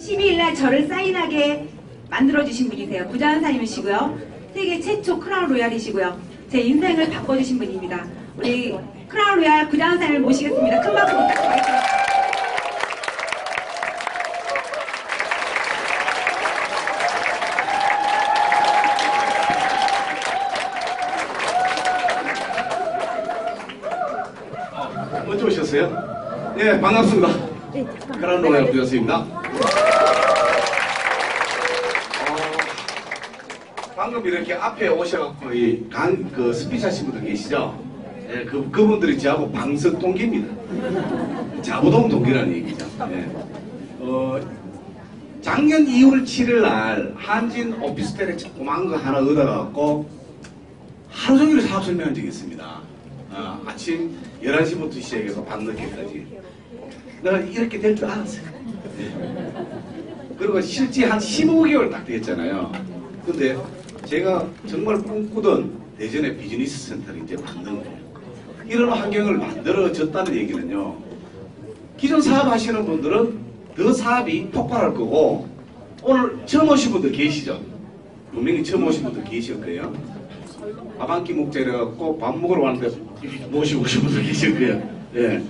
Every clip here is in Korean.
12일날 저를 사인하게 만들어주신 분이세요. 부자연사님이시고요. 세계 최초 크라운 로얄이시고요. 제 인생을 바꿔주신 분입니다. 우리 크라운 로얄 부자연사님을 모시겠습니다. 큰 박수 부탁드리겠습니다. 먼저 오셨어요? 네, 반갑습니다. 크라운 로얄 부자연사입니다. 방금 이렇게 앞에 오셔갖고 그 스피치 하신 분들 계시죠? 예, 그분들이 저하고 방석 동기입니다. 자부동 동기라는 얘기죠. 예. 작년 2월 7일 날 한진 오피스텔에 조그만 거 하나 얻어갖고 하루 종일 사업 설명한 적이 있습니다. 아침 11시부터 시작해서 밤늦게까지. 내가 이렇게 될 줄 알았어요. 예. 그리고 실제 한 15개월 딱 됐잖아요. 근데 제가 정말 꿈꾸던 대전의 비즈니스 센터를 이제 만든 거예요. 이런 환경을 만들어졌다는 얘기는요, 기존 사업 하시는 분들은 더 사업이 폭발할 거고, 오늘 처음 오신 분들 계시죠? 분명히 처음 오신 분들 계실 거예요. 밥 한 끼 먹자 이래갖고 밥 먹으러 왔는데 모시고 오신 분들 계실 거예요. 예.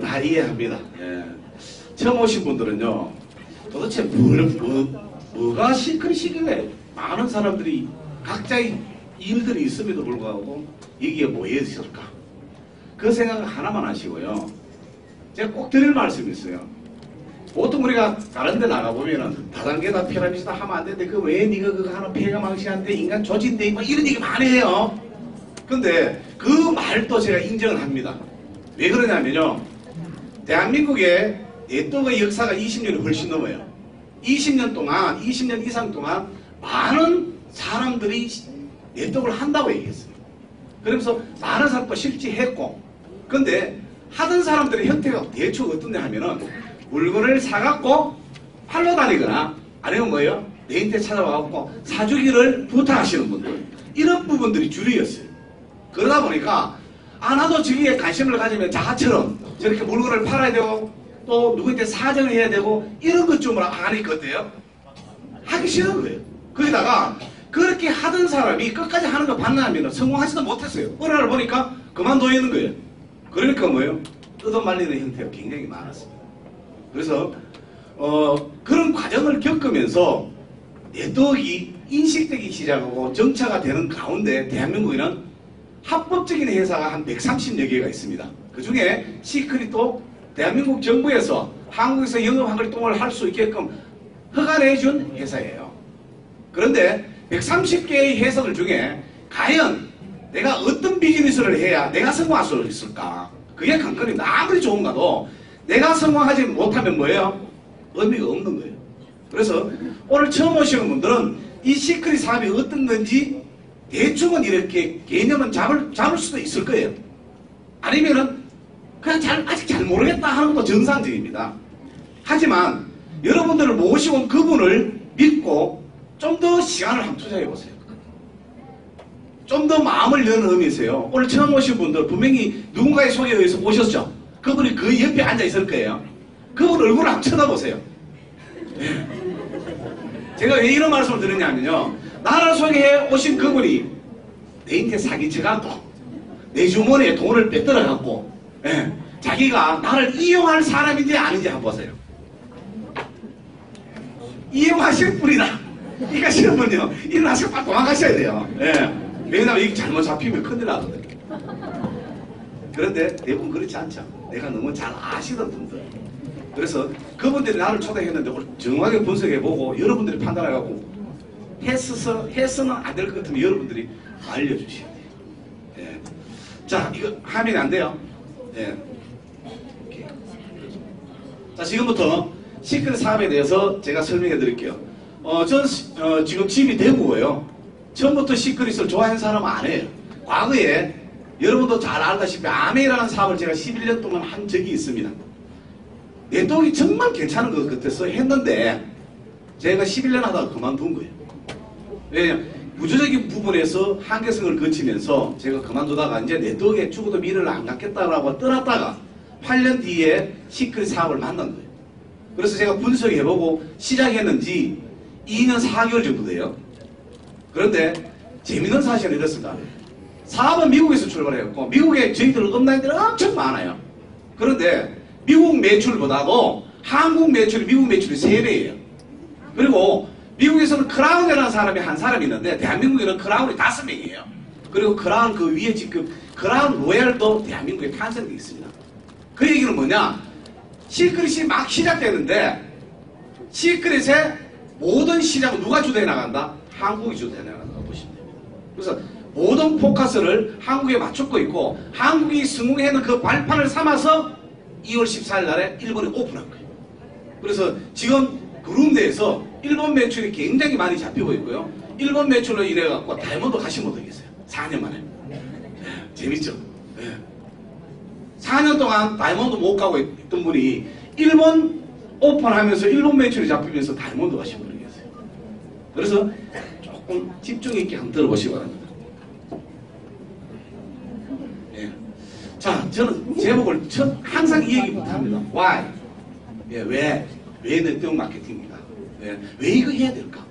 다 이해합니다. 예. 처음 오신 분들은요, 도대체 뭐가 시크릿이길래 많은 사람들이 각자의 일들이 있음에도 불구하고 여기에 모여 있을까? 그 생각을 하나만 하시고요. 제가 꼭 드릴 말씀이 있어요. 보통 우리가 다른 데 나가보면은 다단계다 피라미드다 하면 안 되는데 그 왜 니가 그거 하나 폐가 망신한데 인간 조진데 뭐 이런 얘기 많이 해요. 근데 그 말도 제가 인정을 합니다. 왜 그러냐면요, 대한민국의 네트워크의 역사가 20년이 훨씬 넘어요. 20년 이상 동안 많은 사람들이 네트워크를 한다고 얘기했어요. 그러면서 많은 사람도 실제 했고, 근데 하던 사람들의 형태가 대충 어떤데 하면은 물건을 사갖고 팔러 다니거나 아니면 뭐예요? 내한테 찾아와갖고 사주기를 부탁하시는 분들, 이런 부분들이 주류였어요. 그러다 보니까 나도 저기에 관심을 가지면 자처럼 저렇게 물건을 팔아야 되고 또 누구한테 사정을 해야 되고 이런 것 좀 하니까 어때요? 하기 싫은 거예요. 거기다가 그렇게 하던 사람이 끝까지 하는 거 봤나하면 성공하지도 못했어요. 어느 날 보니까 그만둬 있는 거예요. 그러니까 뭐예요? 뜯어말리는 형태가 굉장히 많았습니다. 그래서 그런 과정을 겪으면서 네트워크가 인식되기 시작하고 정착가 되는 가운데 대한민국에는 합법적인 회사가 한 130여 개가 있습니다. 그 중에 시크릿도 대한민국 정부에서 한국에서 영업 활동을 할 수 있게끔 허가해준 회사예요. 그런데 130개의 회사들 중에 과연 내가 어떤 비즈니스를 해야 내가 성공할 수 있을까? 그게 관건입니다. 아무리 좋은가도 내가 성공하지 못하면 뭐예요? 의미가 없는 거예요. 그래서 오늘 처음 오시는 분들은 이 시크릿 사업이 어떤 건지 대충은 이렇게 개념은 잡을 수도 있을 거예요. 아니면은 그냥 아직 잘 모르겠다 하는 것도 정상적입니다. 하지만 여러분들을 모시고 온 그분을 믿고 좀 더 시간을 한번 투자해 보세요. 좀 더 마음을 여는 의미에서요. 오늘 처음 오신 분들 분명히 누군가의 소개에 의해서 오셨죠? 그분이 그 옆에 앉아 있을 거예요. 그분 얼굴을 한번 쳐다보세요. 네. 제가 왜 이런 말씀을 드리냐면요, 나를 소개해 오신 그분이 내한테 사기쳐갖고 내 주머니에 돈을 빼들어갖고 자기가 나를 이용할 사람인지 아닌지 한번 보세요. 이용하실 분이다. 그러니까 시험은요, 일어나서 빨리 도망가셔야 돼요. 왜냐면 이게 잘못 잡히면 큰일 나거든요. 그런데 대부분 그렇지 않죠. 내가 너무 잘 아시던 분들. 그래서 그분들이 나를 초대했는데 정확하게 분석해보고 여러분들이 판단해갖고 해서는 안 될 것 같으면 여러분들이 알려주셔야 돼요. 자, 이거 화면이 안 돼요. 자, 지금부터 시크릿 사업에 대해서 제가 설명해 드릴게요. 전 지금 집이 대구예요. 처음부터 시크릿을 좋아하는 사람은 아니에요. 과거에 여러분도 잘 알다시피 아메이라는 사업을 제가 11년 동안 한 적이 있습니다. 네트워크가 정말 괜찮은 것 같아서 했는데 제가 11년 하다가 그만둔 거예요. 왜냐면 구조적인 부분에서 한계성을 거치면서 제가 그만두다가 이제 네트워크에 죽어도 미래를 안 갖겠다라고 떠났다가 8년 뒤에 시크릿 사업을 만난 거예요. 그래서 제가 분석해보고 시작했는지 2년 4개월 정도 돼요. 그런데 재밌는 사실은 이렇습니다. 사업은 미국에서 출발했고 미국에 저희들 업라인들이 엄청 많아요. 그런데 미국 매출보다도 한국 매출이 미국 매출이 3배예요. 그리고 미국에서는 크라운이라는 사람이 한 사람이 있는데 대한민국에는 크라운이 5명이에요. 그리고 크라운 그 위에 지금 크라운 로얄도 대한민국에 탄생되어 있습니다. 그 얘기는 뭐냐? 시크릿이 막 시작되는데 시크릿의 모든 시장은 누가 주도해 나간다? 한국이 주도해 나간다고 보시면 됩니다. 그래서 모든 포커스를 한국에 맞추고 있고 한국이 성공했는 그 발판을 삼아서 2월 14일 날에 일본에 오픈한 거예요. 그래서 지금 그룹 내에서 일본 매출이 굉장히 많이 잡히고 있고요. 일본 매출로 인해 갖고 다이아몬드 가신 분도 계세요. 4년 만에. 네, 재밌죠? 네. 4년 동안 다이아몬드 못 가고 있던 분이 일본 오픈하면서 일본 매출이 잡히면서 다이아몬드 가신 분이 계세요. 그래서 조금 집중 있게 한번 들어보시기 바랍니다. 예. 자, 저는 제목을 항상 이 얘기 못합니다. Why? 예, 왜 네트워크 마케팅입니다. 예, 왜 이거 해야 될까?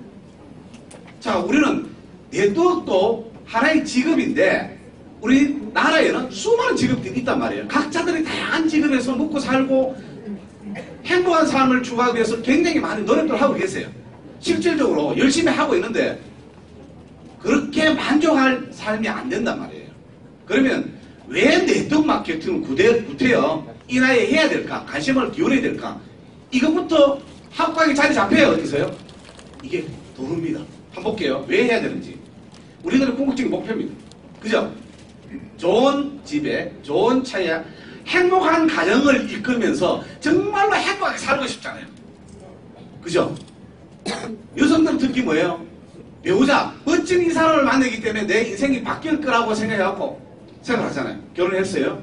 자, 우리는 네트워크도 하나의 직업인데 우리 나라에는 수많은 직업들이 있단 말이에요. 각자들이 다양한 직업에서 먹고 살고 행복한 삶을 추구하기 위해서 굉장히 많은 노력들을 하고 계세요. 실질적으로 열심히 하고 있는데 그렇게 만족할 삶이 안 된단 말이에요. 그러면 왜 네트워크 마케팅을 구태여 이 나이에 해야 될까? 관심을 기울여야 될까? 이것부터 확고하게 자리 잡혀야 어디서요? 이게 돈입니다. 한번 볼게요. 왜 해야 되는지. 우리들의 궁극적인 목표입니다. 그죠? 좋은 집에 좋은 차에 행복한 가정을 이끌면서 정말로 행복하게 살고 싶잖아요. 그죠? 여성들은 특히 뭐예요? 배우자, 멋진 이 사람을 만나기 때문에 내 인생이 바뀔 거라고 생각해갖고 생각하잖아요. 결혼했어요.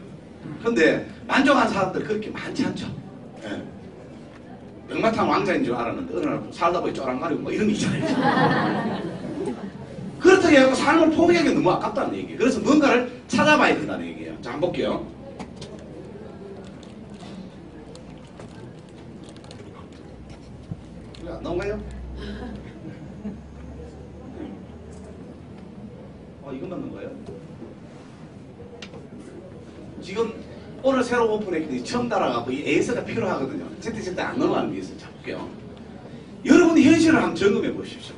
그런데 만족한 사람들 그렇게 많지 않죠. 예. 백마탄 왕자인 줄 알았는데 어느 날 살다 보니 쪼랑거리고 뭐 이런 게 있잖아요. 그렇다고 해서 삶을 포기하기 너무 아깝다는 얘기예요. 그래서 뭔가를 찾아봐야 된다는 얘기예요. 자, 한번 볼게요. 왜 안 나온가요? 이것만 넣은 거예요? 지금 오늘 새로 오픈했더니 처음 달아갖고 이 AS가 필요하거든요. 제때 안 넘어가는 게 있어요. 자, 볼게요. 여러분이 현실을 한번 점검해 보십시오.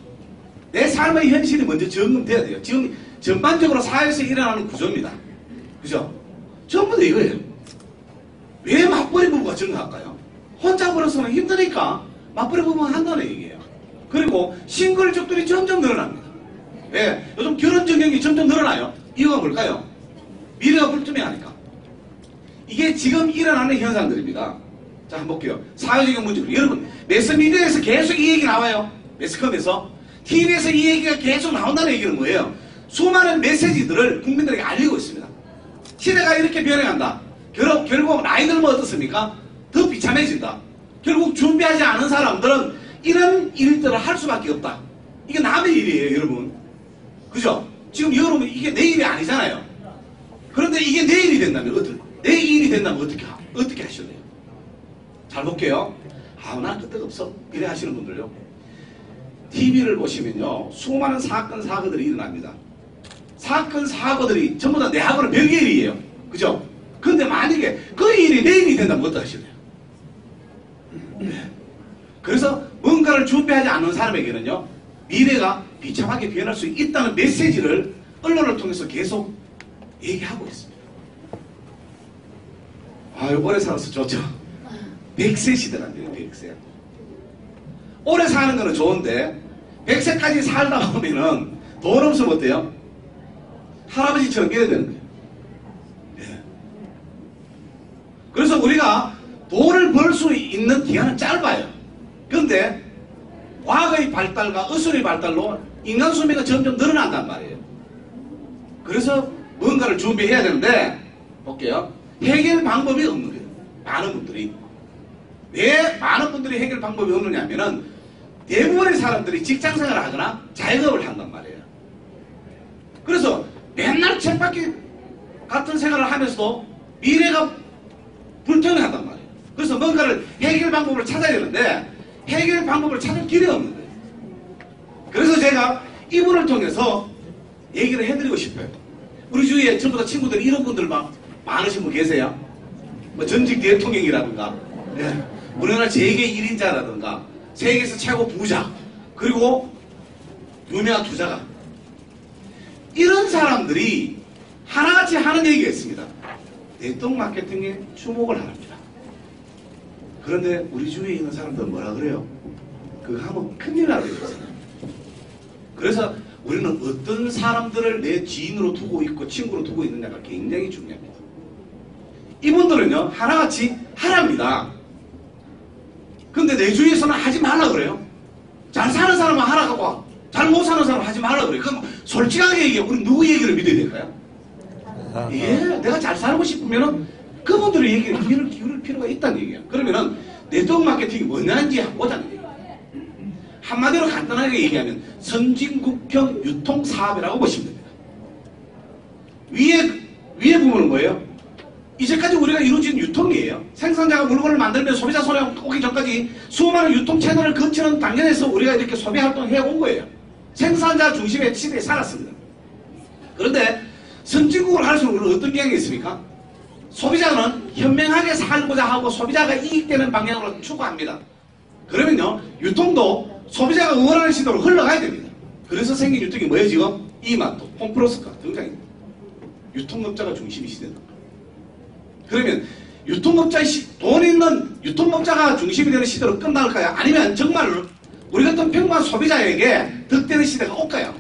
내 삶의 현실이 먼저 점검돼야 돼요. 지금 전반적으로 사회에서 일어나는 구조입니다. 그죠? 전부 다 이거예요. 왜 맞벌이 부부가 증가할까요? 혼자 벌어서는 힘드니까 맞벌이 부부가 한다는 얘기예요. 그리고 싱글족들이 점점 늘어납니다. 왜? 요즘 결혼 전경이 점점 늘어나요. 이유가 뭘까요? 미래가 불투명하니까. 이게 지금 일어나는 현상들입니다. 자, 한번 볼게요. 사회적인 문제. 여러분, 매스미디어에서 계속 이 얘기 나와요. 매스컴에서. TV에서 이 얘기가 계속 나온다는 얘기는 뭐예요? 수많은 메시지들을 국민들에게 알리고 있습니다. 시대가 이렇게 변해간다. 결국 나이들은 어떻습니까? 더 비참해진다. 결국 준비하지 않은 사람들은 이런 일들을 할 수밖에 없다. 이게 남의 일이에요, 여러분. 그죠? 지금 여러분 이게 내 일이 아니잖아요. 그런데 이게 내 일이 된다면 내 일이 된다면 어떻게 하실래요? 잘 볼게요. 난 끄떡없어. 이래 하시는 분들요. TV를 보시면요. 수많은 사건들이 일어납니다. 사건들이 전부 다 내하고는 별개의 일이에요. 그죠? 근데 만약에 그 일이 내 일이 된다면 어떡하실래요? 그래서 뭔가를 준비하지 않는 사람에게는요. 미래가 비참하게 변할 수 있다는 메시지를 언론을 통해서 계속 얘기하고 있습니다. 아유, 오래 살아서 좋죠. 100세 시대란데요, 100세. 오래 사는 거는 좋은데 100세까지 살다 보면은 돈 없으면 어때요? 할아버지처럼 깨야 되는 거예요. 네. 그래서 우리가 돈을 벌 수 있는 기간은 짧아요. 그런데 과거의 발달과 의술의 발달로 인간 수명이 점점 늘어난단 말이에요. 그래서 뭔가를 준비해야 되는데 볼게요. 해결 방법이 없는 거예요. 많은 분들이. 왜 많은 분들이 해결 방법이 없느냐면은 대부분의 사람들이 직장생활을 하거나 자영업을 한단 말이에요. 그래서 맨날 책받기 같은 생활을 하면서도 미래가 불투명하단 말이에요. 그래서 뭔가를 해결 방법을 찾아야 되는데 해결 방법을 찾을 길이 없는 거예요. 그래서 제가 이분을 통해서 얘기를 해드리고 싶어요. 우리 주위에 전부 다 친구들 이런 분들 막 많으신 분 계세요? 뭐 전직 대통령이라든가, 예. 우리나라 재계 1인자라든가, 세계에서 최고 부자, 그리고 유명한 투자가. 이런 사람들이 하나같이 하는 얘기가 있습니다. 네트워크 마케팅에 주목을 하랍니다. 그런데 우리 주위에 있는 사람들은 뭐라 그래요? 그거 하면 큰일 나게 되잖아요. 그래서 우리는 어떤 사람들을 내 지인으로 두고 있고 친구로 두고 있느냐가 굉장히 중요합니다. 이분들은요, 하나같이 하랍니다. 근데 내 주위에서는 하지 말라 그래요. 잘 사는 사람은 하라고 하고, 잘 못 사는 사람은 하지 말라 그래요. 그럼 솔직하게 얘기해. 우리 누구 얘기를 믿어야 될까요? 예, 내가 잘 살고 싶으면은 그분들의 얘기를 귀를 기울일 필요가 있다는 얘기야. 그러면은 네트워크 마케팅이 뭐냐는지 보자는 얘기야. 한마디로 간단하게 얘기하면 선진국형 유통사업이라고 보시면 됩니다. 위에 부분은 뭐예요? 이제까지 우리가 이루어진 유통이에요. 생산자가 물건을 만들면 소비자 손에 오기 전까지 수많은 유통 채널을 거치는 단계에서 우리가 이렇게 소비 활동을 해온 거예요. 생산자 중심의 시대에 살았습니다. 그런데 선진국으로 갈수록 우리는 어떤 경향이 있습니까? 소비자는 현명하게 살고자 하고 소비자가 이익되는 방향으로 추구합니다. 그러면요, 유통도 소비자가 원하는 시도로 흘러가야 됩니다. 그래서 생긴 유통이 뭐예요 지금? 이마트, 홈플러스가 등장입니다. 유통업자가 중심이 시대다. 그러면 돈 있는 유통업자가 중심이 되는 시대로 끝날까요? 아니면 정말 우리 같은 평범한 소비자에게 득되는 시대가 올까요?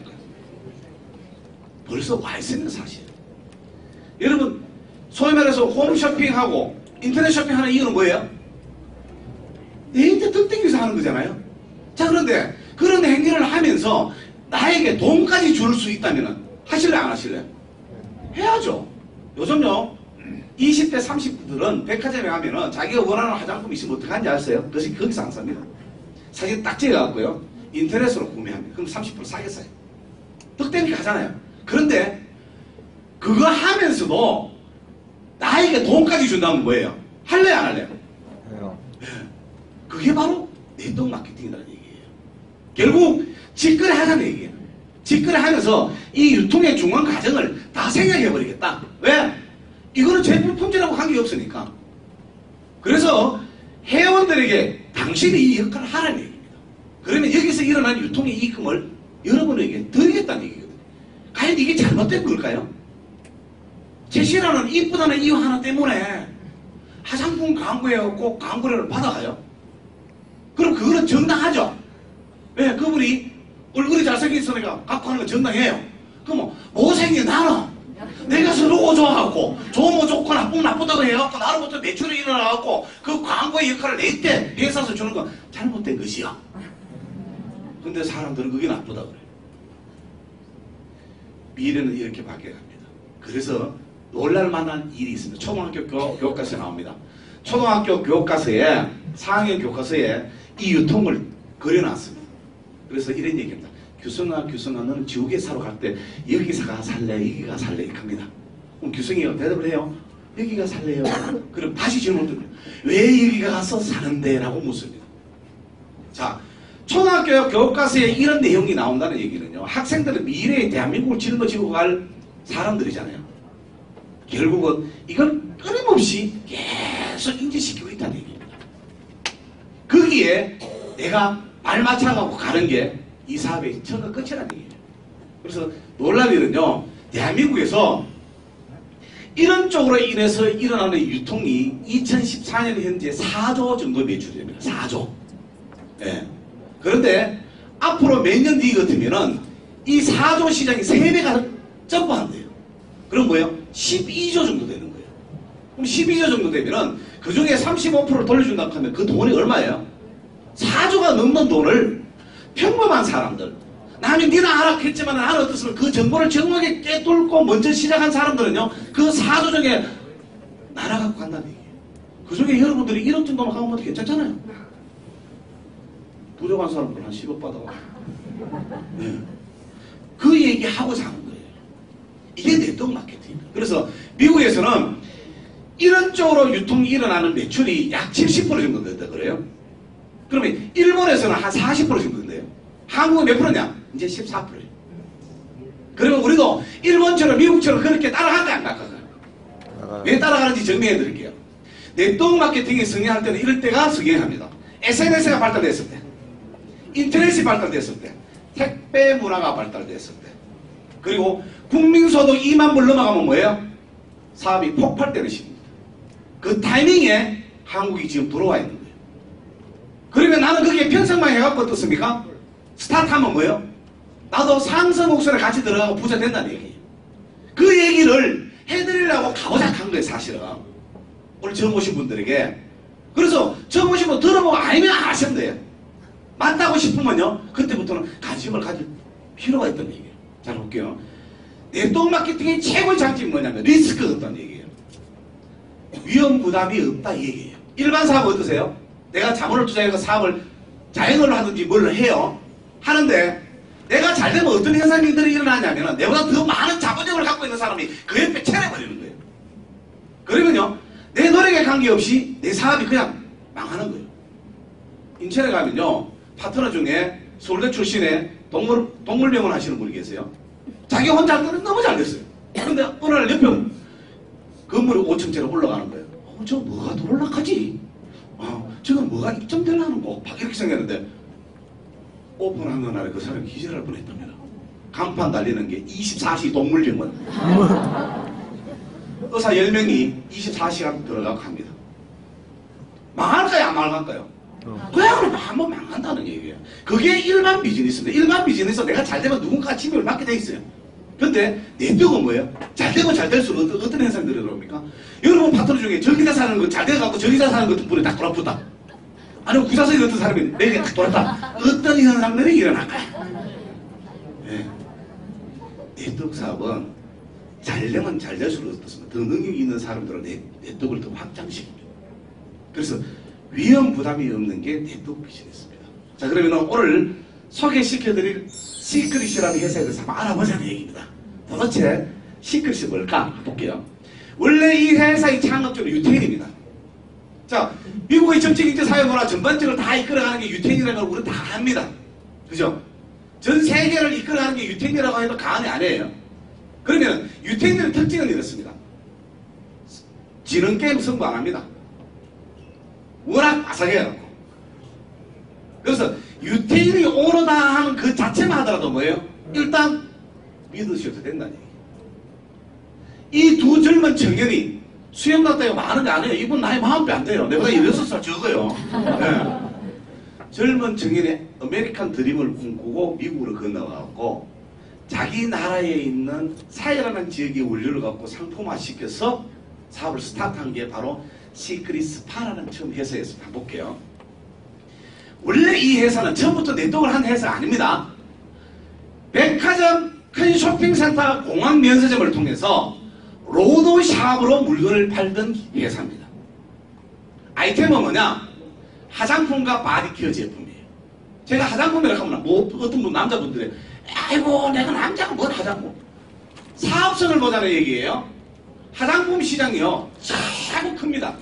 벌써 와 있습니다, 사실. 여러분, 소위 말해서 홈쇼핑하고 인터넷 쇼핑하는 이유는 뭐예요? 내한테 득되기 위해서 하는 거잖아요. 자, 그런데 그런 행위를 하면서 나에게 돈까지 줄 수 있다면 하실래요, 안 하실래요? 해야죠. 요즘요, 20대, 30대들은 백화점에 가면은 자기가 원하는 화장품 있으면 어떡하는지 아세요? 그것이 거기서 안 삽니다. 사진 딱 찍어갖고요, 인터넷으로 구매합니다. 그럼 30% 싸게 사요. 득되니까 하잖아요. 그런데 그거 하면서도 나에게 돈까지 준다면 뭐예요? 할래요, 안 할래요? 해요. 그게 바로 네트워크 마케팅이라는 얘기예요. 결국 직거래 하자는 얘기예요. 직거래 하면서 이 유통의 중간 과정을 다 생각해버리겠다. 왜? 이거는 제품 품질하고 관계가 없으니까. 그래서 회원들에게 당신이 이 역할을 하라는 얘기입니다. 그러면 여기서 일어난 유통의 이익금을 여러분에게 드리겠다는 얘기거든요. 과연 이게 잘못된 걸까요? 제시라는 이쁘다는 이유 하나 때문에 화장품 광고에 꼭 광고료를 받아가요. 그럼 그거는 정당하죠. 왜? 그분이 얼굴이 잘생겼으니까 갖고 하는 건 정당해요. 그럼 못생긴 나는 내가 서로 좋아하고 좋으면 좋고 나쁘면 나쁘다고 해갖고 나로부터 매출이 일어나갖고 그 광고의 역할을 낼 때 회사에서 주는 건 잘못된 것이야. 근데 사람들은 그게 나쁘다고 그래요. 미래는 이렇게 바뀌어갑니다. 그래서 놀랄만한 일이 있습니다. 초등학교 교과서에 나옵니다. 초등학교 교과서에 4학년 교과서에 이 유통을 그려놨습니다. 그래서 이런 얘기입니다. 규성아 너는 지옥에 사러 갈 때 여기가 살래 여기가 살래 이렇게 합니다. 그럼 규성이가 대답을 해요. 여기가 살래요. 그럼 다시 질문을 드려요. 왜 여기가 가서 사는데? 라고 묻습니다. 자, 초등학교 교과서에 이런 내용이 나온다는 얘기는요, 학생들은 미래의 대한민국을 짊어지고 갈 사람들이잖아요. 결국은 이걸 끊임없이 계속 인지시키고 있다는 얘기입니다. 거기에 내가 발맞춰가고 가는 게 이 사업의 처음과 끝이라는 얘기예요. 그래서 놀랄 일은요, 대한민국에서 이런 쪽으로 인해서 일어나는 유통이 2014년 현재 4조 정도 매출이 됩니다. 4조. 예. 그런데 앞으로 몇 년 뒤 같으면은 이 4조 시장이 3배가 점프한대요. 그럼 뭐예요? 12조 정도 되는 거예요. 그럼 12조 정도 되면은 그 중에 35%를 돌려준다고 하면 그 돈이 얼마예요? 4조가 넘는 돈을 평범한 사람들, 남이 니나 하라 했지만 나는 어떻습니까? 그 정보를 정확하게 꿰뚫고 먼저 시작한 사람들은요, 그 4조 중에 날아가고 간다는 얘기예요. 그 중에 여러분들이 1억 정도만 가면 것도 괜찮잖아요. 부족한 사람들 한 10억 받아가. 네. 그 얘기하고 사는 거예요. 이게 네트워크 마케팅입니다. 그래서 미국에서는 이런 쪽으로 유통이 일어나는 매출이 약 70% 정도 된다 그래요. 그러면 일본에서는 한 40% 정도 된대요. 한국은 몇 프로냐? 이제 14%예요. 그러면 우리도 일본처럼 미국처럼 그렇게 따라가야 안 갈까요? 왜 따라가는지 정리해 드릴게요. 네트워크 마케팅이 성행할 때는 이럴 때가 성행합니다. SNS가 발달됐을 때, 인터넷이 발달됐을 때, 택배 문화가 발달됐을 때, 그리고 국민소득 2만 불 넘어가면 뭐예요? 사업이 폭발되는 시기입니다. 그 타이밍에 한국이 지금 들어와 있는 거예요. 그러면 나는 거기에 편성만 해갖고 어떻습니까? 스타트하면 뭐예요? 나도 상승 목소리에 같이 들어가고 부자 된다는 얘기예요. 그 얘기를 해드리려고 가보작한 거예요, 사실은. 오늘 처음 오신 분들에게. 그래서 처음 오신 분 들어보고 아니면 아시면 돼요. 맞다고 싶으면요, 그때부터는 관심을 가질 필요가 있다는 얘기예요. 잘 볼게요. 네트워크 마케팅의 최고의 장점이 뭐냐면 리스크가 없다는 얘기예요. 위험 부담이 없다 이 얘기예요. 일반 사업 어떠세요? 내가 자본을 투자해서 사업을 자영업을 하든지 뭘 해요. 하는데 내가 잘 되면 어떤 현상들이 일어나냐면 내보다 더 많은 자본력을 갖고 있는 사람이 그 옆에 채내버리는 거예요. 그러면요, 내 노력에 관계없이 내 사업이 그냥 망하는 거예요. 인천에 가면요, 파트너 중에 서울대 출신의 동물병원 하시는 분이 계세요. 자기 혼자 할 때는 너무 잘 됐어요. 그런데 어느 날 옆에 건물이 5층째로 올라가는 거예요. 저 뭐가 더 올라가지? 저건 뭐가 입점되려는 거? 막 이렇게 생겼는데 오픈하는 날에 그 사람이 기절할 뻔했답니다. 간판 달리는 게 24시 동물병원. 의사 10명이 24시간 들어가고 합니다. 망할까요? 안 망할까요? 그냥 한번 망한다는 얘기예요. 그게 일반 비즈니스인데, 일반 비즈니스 내가 잘 되면 누군가 지배를 받게 돼 있어요. 근데 네트워크는 뭐예요? 잘 되면 잘 될수록 어떤 현상들이 들어옵니까? 여러분 파트너 중에 전기자 사는 거 잘 돼갖고 전기자 사는 것 덕분에 딱 돌아붙다. 아니면 구자석에 어떤 사람이 내게 딱 돌았다. 어떤 현상들이 일어날까요? 네. 네트워크 사업은 잘 되면 잘 될수록 어떻습니까? 더 능력이 있는 사람들은 네트워크를 더 확장시킵니다. 그래서 위험 부담이 없는 게 네트워크 비즈니스입니다. 자, 그러면 오늘 소개시켜드릴 시크릿이라는 회사에 대해서 한번 알아보자는 얘기입니다. 도대체 시크릿이 뭘까? 볼게요. 원래 이 회사의 창업주는 유태인입니다. 자, 미국의 정치경제 사회문화 전반적으로 다 이끌어가는 게 유태인이라는 걸 우리는 다 압니다. 그죠? 전 세계를 이끌어가는 게 유태인이라고 해도 과언이 아니에요. 그러면 유태인들의 특징은 이렇습니다. 지능게임 승부 안 합니다. 워낙 빠삭해갖고. 그래서 유태인이 오너다 하는 그 자체만 하더라도 뭐예요? 일단 믿으셔도 된다는 얘기예요. 이 두 젊은 청년이 수영 갔다가 많은 게 아니에요. 이분 나이 40배 안 돼요. 내보다 16살 적어요. 네. 젊은 청년이 아메리칸 드림을 꿈꾸고 미국으로 건너가고 자기 나라에 있는 사회라는 지역의 원료를 갖고 상품화 시켜서 사업을 스타트한 게 바로 시크릿 스파라는 처음 회사였습니다. 한번 볼게요. 원래 이 회사는 처음부터 네트워크를 한 회사가 아닙니다. 백화점, 큰 쇼핑센터, 공항 면세점을 통해서 로드샵으로 물건을 팔던 회사입니다. 아이템은 뭐냐? 화장품과 바디케어 제품이에요. 제가 화장품이라고 하면 어떤 분 남자분들이 아이고 내가 남자가 뭘 화장품? 사업성을 보자는 얘기예요. 화장품 시장이요 최고 큽니다.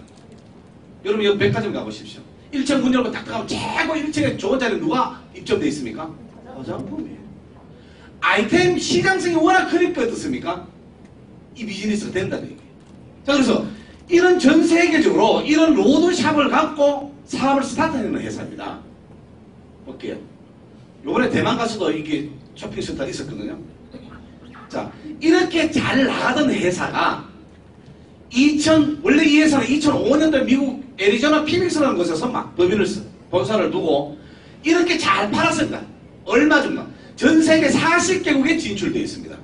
여러분 여기 백화점 가보십시오. 1층 문 열고 딱 들어가면 최고 1층에 좋은 자리에 누가 입점되어 있습니까? 화장품이에요. 아이템 시장성이 워낙 크니까 어떻습니까? 이 비즈니스가 된다는 얘기예요. 자, 그래서 이런 전 세계적으로 이런 로드샵을 갖고 사업을 스타트하는 회사입니다. 볼게요. 요번에 대만 가서도 이게 쇼핑센터가 있었거든요. 자, 이렇게 잘 나가던 회사가 원래 이 회사는 2005년도에 미국 애리조나 피닉스라는 곳에서 막 본사를 두고 이렇게 잘 팔았습니다. 얼마 정도? 전 세계 40개국에 진출되어 있습니다.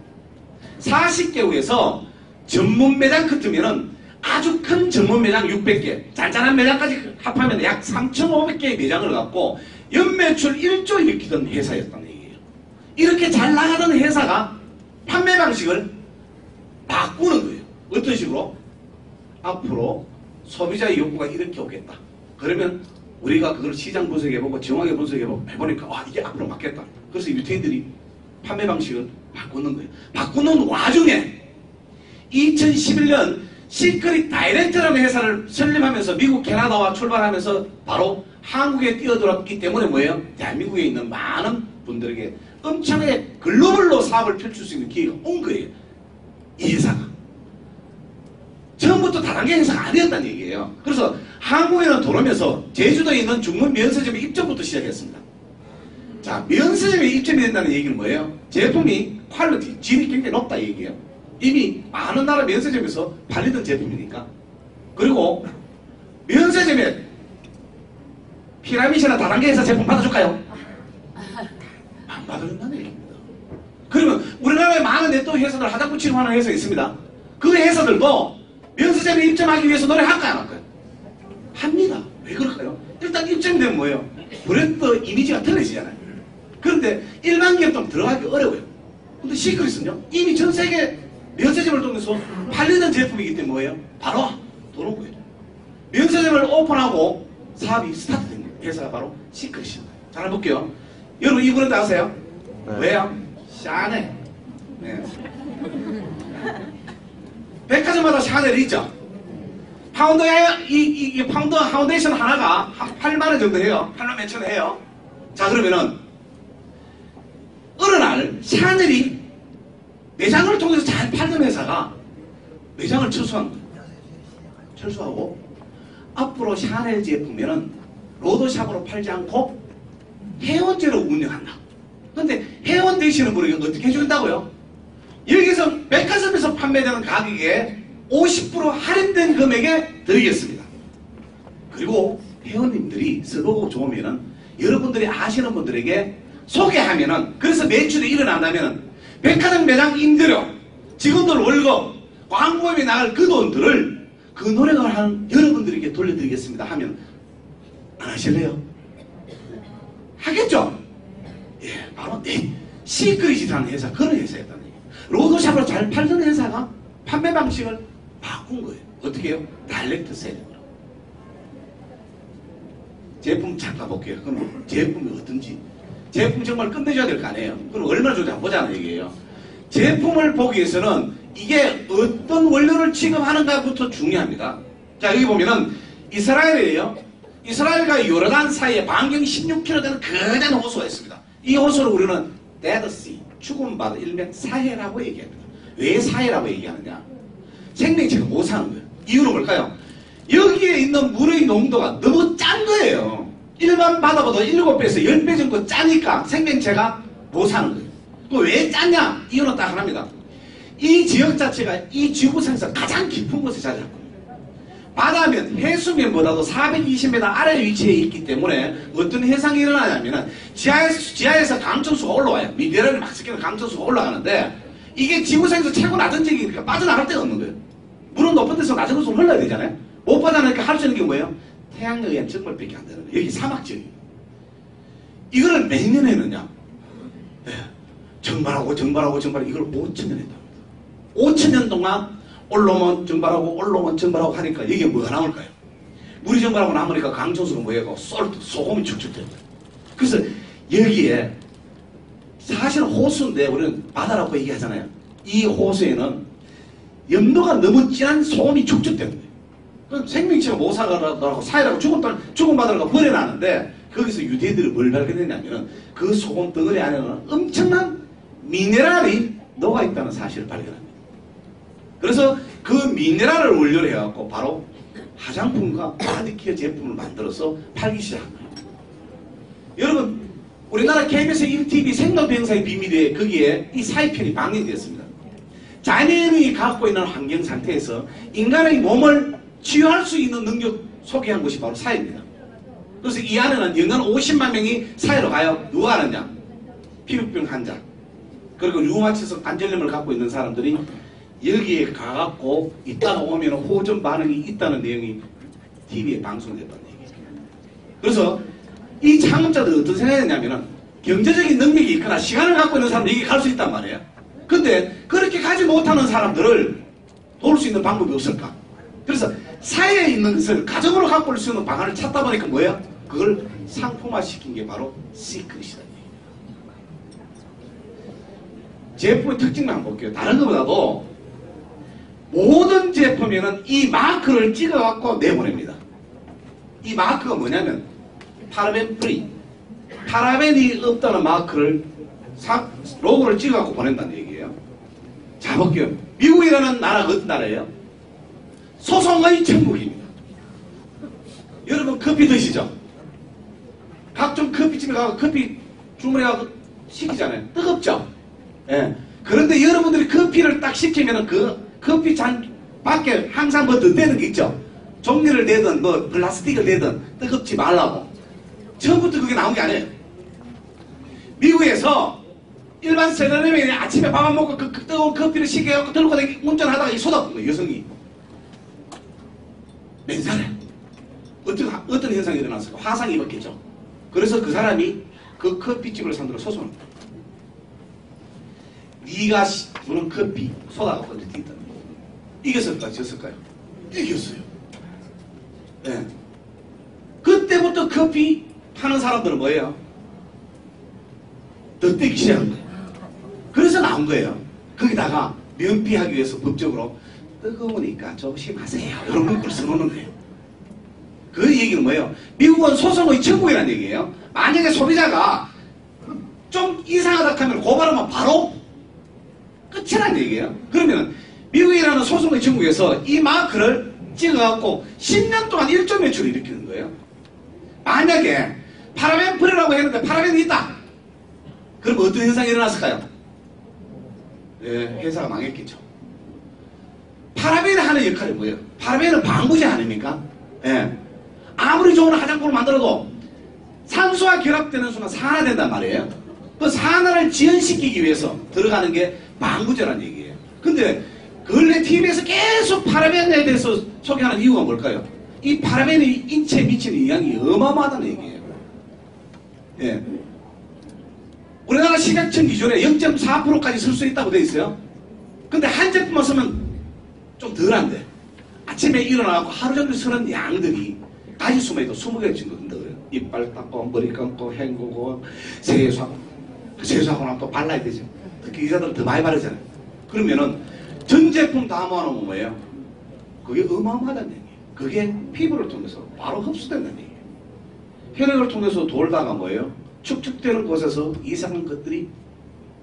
40개국에서 전문 매장 같으면은 아주 큰 전문 매장 600개, 잔잔한 매장까지 합하면 약 3,500개의 매장을 갖고 연매출 1조 일으키던 회사였다는 얘기예요. 이렇게 잘 나가던 회사가 판매 방식을 바꾸는 거예요. 어떤 식으로? 앞으로 소비자의 욕구가 이렇게 오겠다. 그러면 우리가 그걸 시장 분석해보고 정확하게 분석해보니까 와 이게 앞으로 맞겠다. 그래서 유태인들이 판매 방식을 바꾸는 거예요. 바꾸는 와중에 2011년 시크릿 다이렉트라는 회사를 설립하면서 미국 캐나다와 출발하면서 바로 한국에 뛰어들었기 때문에 뭐예요? 대한민국에 있는 많은 분들에게 엄청나게 글로벌로 사업을 펼칠 수 있는 기회가 온 거예요. 이 회사가. 처음부터 다단계 회사가 아니었다는 얘기예요. 그래서 한국에는 들어오면서 제주도에 있는 중문 면세점의 입점부터 시작했습니다. 자, 면세점에 입점이 된다는 얘기는 뭐예요? 제품이 퀄리티, 질이 굉장히 높다 이 얘기예요. 이미 많은 나라 면세점에서 팔리던 제품이니까. 그리고 면세점에 피라미드나 다단계 회사 제품 받아줄까요? 안 받아준다는 얘기입니다. 그러면 우리나라에 많은 네트워크 회사들 화장품 취급하는 회사가 있습니다. 그 회사들도 면세점에 입점하기 위해서 노력할까요? 안 할까요? 합니다. 왜 그럴까요? 일단 입점이 되면 뭐예요? 브랜드 이미지가 틀어지잖아요. 그런데 일반 기업도 들어가기 어려워요. 근데 시크릿은요? 이미 전 세계 면세점을 통해서 팔리는 제품이기 때문에 뭐예요? 바로 들어온 거예요. 면세점을 오픈하고 사업이 스타트된 거예요. 회사가 바로 시크릿입니다. 잘 해볼게요. 여러분 이 브랜드 아세요? 네. 왜요? 샤넬. 네. 백화점마다 샤넬이 있죠. 이 파운데이션 하나가 한 8만원 정도 해요. 8만 몇천 원 해요. 자, 그러면은, 어느 날, 샤넬이 매장을 통해서 잘 팔던 회사가 매장을 철수한 거예요. 철수하고, 앞으로 샤넬 제품에는 로드샵으로 팔지 않고 회원제로 운영한다. 근데 회원 대신은 우리가 어떻게 해준다고요? 여기서 백화점에서 판매되는 가격에 50% 할인된 금액에 드리겠습니다. 그리고 회원님들이 써보고 좋으면은 여러분들이 아시는 분들에게 소개하면은 그래서 매출이 일어난다면은 백화점 매장 임대료, 직원들 월급, 광고비 나갈 그 돈들을 그 노력을 하는 여러분들에게 돌려드리겠습니다 하면 안 하실래요? 하겠죠? 예, 바로 시크릿이라는 회사, 그런 회사였다는 얘기예요. 로드샵으로 잘 팔던 회사가 판매 방식을 바꾼 거예요. 어떻게 해요? 다이렉트 세일링으로. 제품 잠깐 볼게요. 그럼 제품이 어떤지. 제품 정말 끝내줘야 될 거 아니에요. 그럼 얼마나 좋은지 한번 보자는 얘기예요. 제품을 보기 위해서는 이게 어떤 원료를 취급하는가부터 중요합니다. 자, 여기 보면은 이스라엘이에요. 이스라엘과 요르단 사이에 반경 16km 되는 거대한 호수가 있습니다. 이 호수를 우리는 데드시, 죽음바다, 일명 사해라고 얘기합니다. 왜 사해라고 얘기하느냐? 생명체가 못 사는 거예요. 이유는 뭘까요? 여기에 있는 물의 농도가 너무 짠 거예요. 일반 바다보다 7배에서 10배 정도 짜니까 생명체가 못 사는 거예요. 왜 짰냐? 이유는 딱 하나입니다. 이 지역 자체가 이 지구상에서 가장 깊은 곳에 자리 잡고 바다면 해수면보다도 420m 아래 위치에 있기 때문에 어떤 현상이 일어나냐면 지하에서 강천수가 올라와요. 미네랄이 막 섞이는 강천수가 올라가는데 이게 지구상에서 최고 낮은 지역이니까 빠져나갈 데가 없는 거예요. 물은 높은 데서 낮은 곳으로 흘러야 되잖아요. 못 빠져나가니까 할 수 있는 게 뭐예요? 태양에 의한 증발밖에 안 되는 거예요. 여기 사막 지역이에요. 이거를 몇 년 했느냐? 네. 정발하고 이걸 5,000년 했답니다. 5,000년 동안 올라오면 증발하고 하니까 이게 뭐가 나올까요? 물이 증발하고 남으니까 강천수가 뭐예요? 소금이 축축됩니다. 그래서 여기에 사실은 호수인데 우리는 바다라고 얘기하잖아요. 이 호수에는 염도가 너무 진한 소금이 축축됩니다. 그럼 생명체가 못 살아가고 사이라고 죽은 바다라고 버려놨는데 거기서 유대인들이 뭘 발견했냐면은 그 소금 덩어리 안에는 엄청난 미네랄이 녹아있다는 사실을 발견합니다. 그래서 그 미네랄을 원료로 해갖고 바로 화장품과 바디케어 제품을 만들어서 팔기 시작한 거예요. 여러분, 우리나라 KBS 1TV 생로병사의 비밀에 거기에 이 사회편이 방영되었습니다. 자연이 갖고 있는 환경 상태에서 인간의 몸을 치유할 수 있는 능력 소개한 것이 바로 사회입니다. 그래서 이 안에는 연간 50만 명이 사회로 가요. 누가 하느냐? 피부병 환자, 그리고 류마티성 관절염을 갖고 있는 사람들이 여기에 가갖고 있다가 오면 호전 반응이 있다는 내용이 TV에 방송됐다는 얘기죠. 그래서 이 창업자들은 어떤 생각이 했냐면은 경제적인 능력이 있거나 시간을 갖고 있는 사람은 여기 갈 수 있단 말이에요. 근데 그렇게 가지 못하는 사람들을 도울 수 있는 방법이 없을까? 그래서 사회에 있는 것을 가정으로 갖고 올 수 있는 방안을 찾다 보니까 뭐예요? 그걸 상품화시킨 게 바로 시크릿이라는 얘기예요. 제품의 특징만 한번 볼게요. 다른 것보다도 모든 제품에는 이 마크를 찍어갖고 내보냅니다. 이 마크가 뭐냐면 파라벤 프리, 파라벤이 없다는 마크를 로고를 찍어갖고 보낸다는 얘기예요. 자 볼게요. 미국이라는 나라가 어떤 나라예요? 소송의 천국입니다. 여러분 커피 드시죠? 각종 커피집에 가서 커피 주문해가고 시키잖아요. 뜨겁죠? 예. 그런데 여러분들이 커피를 딱 시키면은 그 커피 잔 밖에 항상 뭐 덧대는 게 있죠? 종이를 내든 뭐 플라스틱을 내든 뜨겁지 말라고. 처음부터 그게 나온 게 아니에요. 미국에서 일반 세련되면 아침에 밥 안 먹고 그 뜨거운 커피를 시켜갖고 들고 운전하다가 이 쏟아붓는 거예요, 여성이. 맨살에. 어떤 현상이 일어났을까? 화상이 입었겠죠. 그래서 그 사람이 그 커피집을 상대로 소송합니다. 네가 부른 커피 소다가 번졌다. 이겼을까요? 졌을까요? 이겼어요. 네. 그때부터 커피 파는 사람들은 뭐예요? 덧대기 시작한 거예요. 그래서 나온 거예요. 거기다가 면피하기 위해서 법적으로 뜨거우니까 조심하세요. 이런 문구를 써놓는 거예요. 그 얘기는 뭐예요? 미국은 소송의 천국이라는 얘기예요. 만약에 소비자가 좀 이상하다 하면 고발하면 바로 끝이라는 얘기예요. 그러면 미국이라는 소송의 천국에서 이 마크를 찍어갖고 10년 동안 1조 매출을 일으키는 거예요. 만약에 파라벤 프리라고 했는데 파라벤이 있다. 그럼 어떤 현상이 일어났을까요? 예, 회사가 망했겠죠. 파라벤이 하는 역할이 뭐예요? 파라벤은 방부제 아닙니까? 예. 아무리 좋은 화장품을 만들어도 산소와 결합되는 순간 산화된단 말이에요. 그 산화를 지연시키기 위해서 들어가는 게 방부제라는 얘기예요. 근데 근래 TV에서 계속 파라벤에 대해서 소개하는 이유가 뭘까요? 이 파라벤이 인체에 미치는 영향이 어마어마하다는 얘기예요. 예. 우리나라 식약청 기준에 0.4%까지 쓸 수 있다고 돼 있어요. 근데 한 제품만 쓰면 좀 덜한데 아침에 일어나고 하루 종일 쓰는 양들이 가지수만 해도 20개 정도 된다고 그래요. 이빨 닦고 머리 감고 헹구고 세수하고 나면 또 발라야 되죠. 특히 여자들은 더 많이 바르잖아요. 그러면은 전 제품 다 모아놓으면 뭐예요? 그게 어마어마하다는 얘기예요. 그게 피부를 통해서 바로 흡수된다는 얘기예요. 혈액을 통해서 돌다가 뭐예요? 축축되는 곳에서 이상한 것들이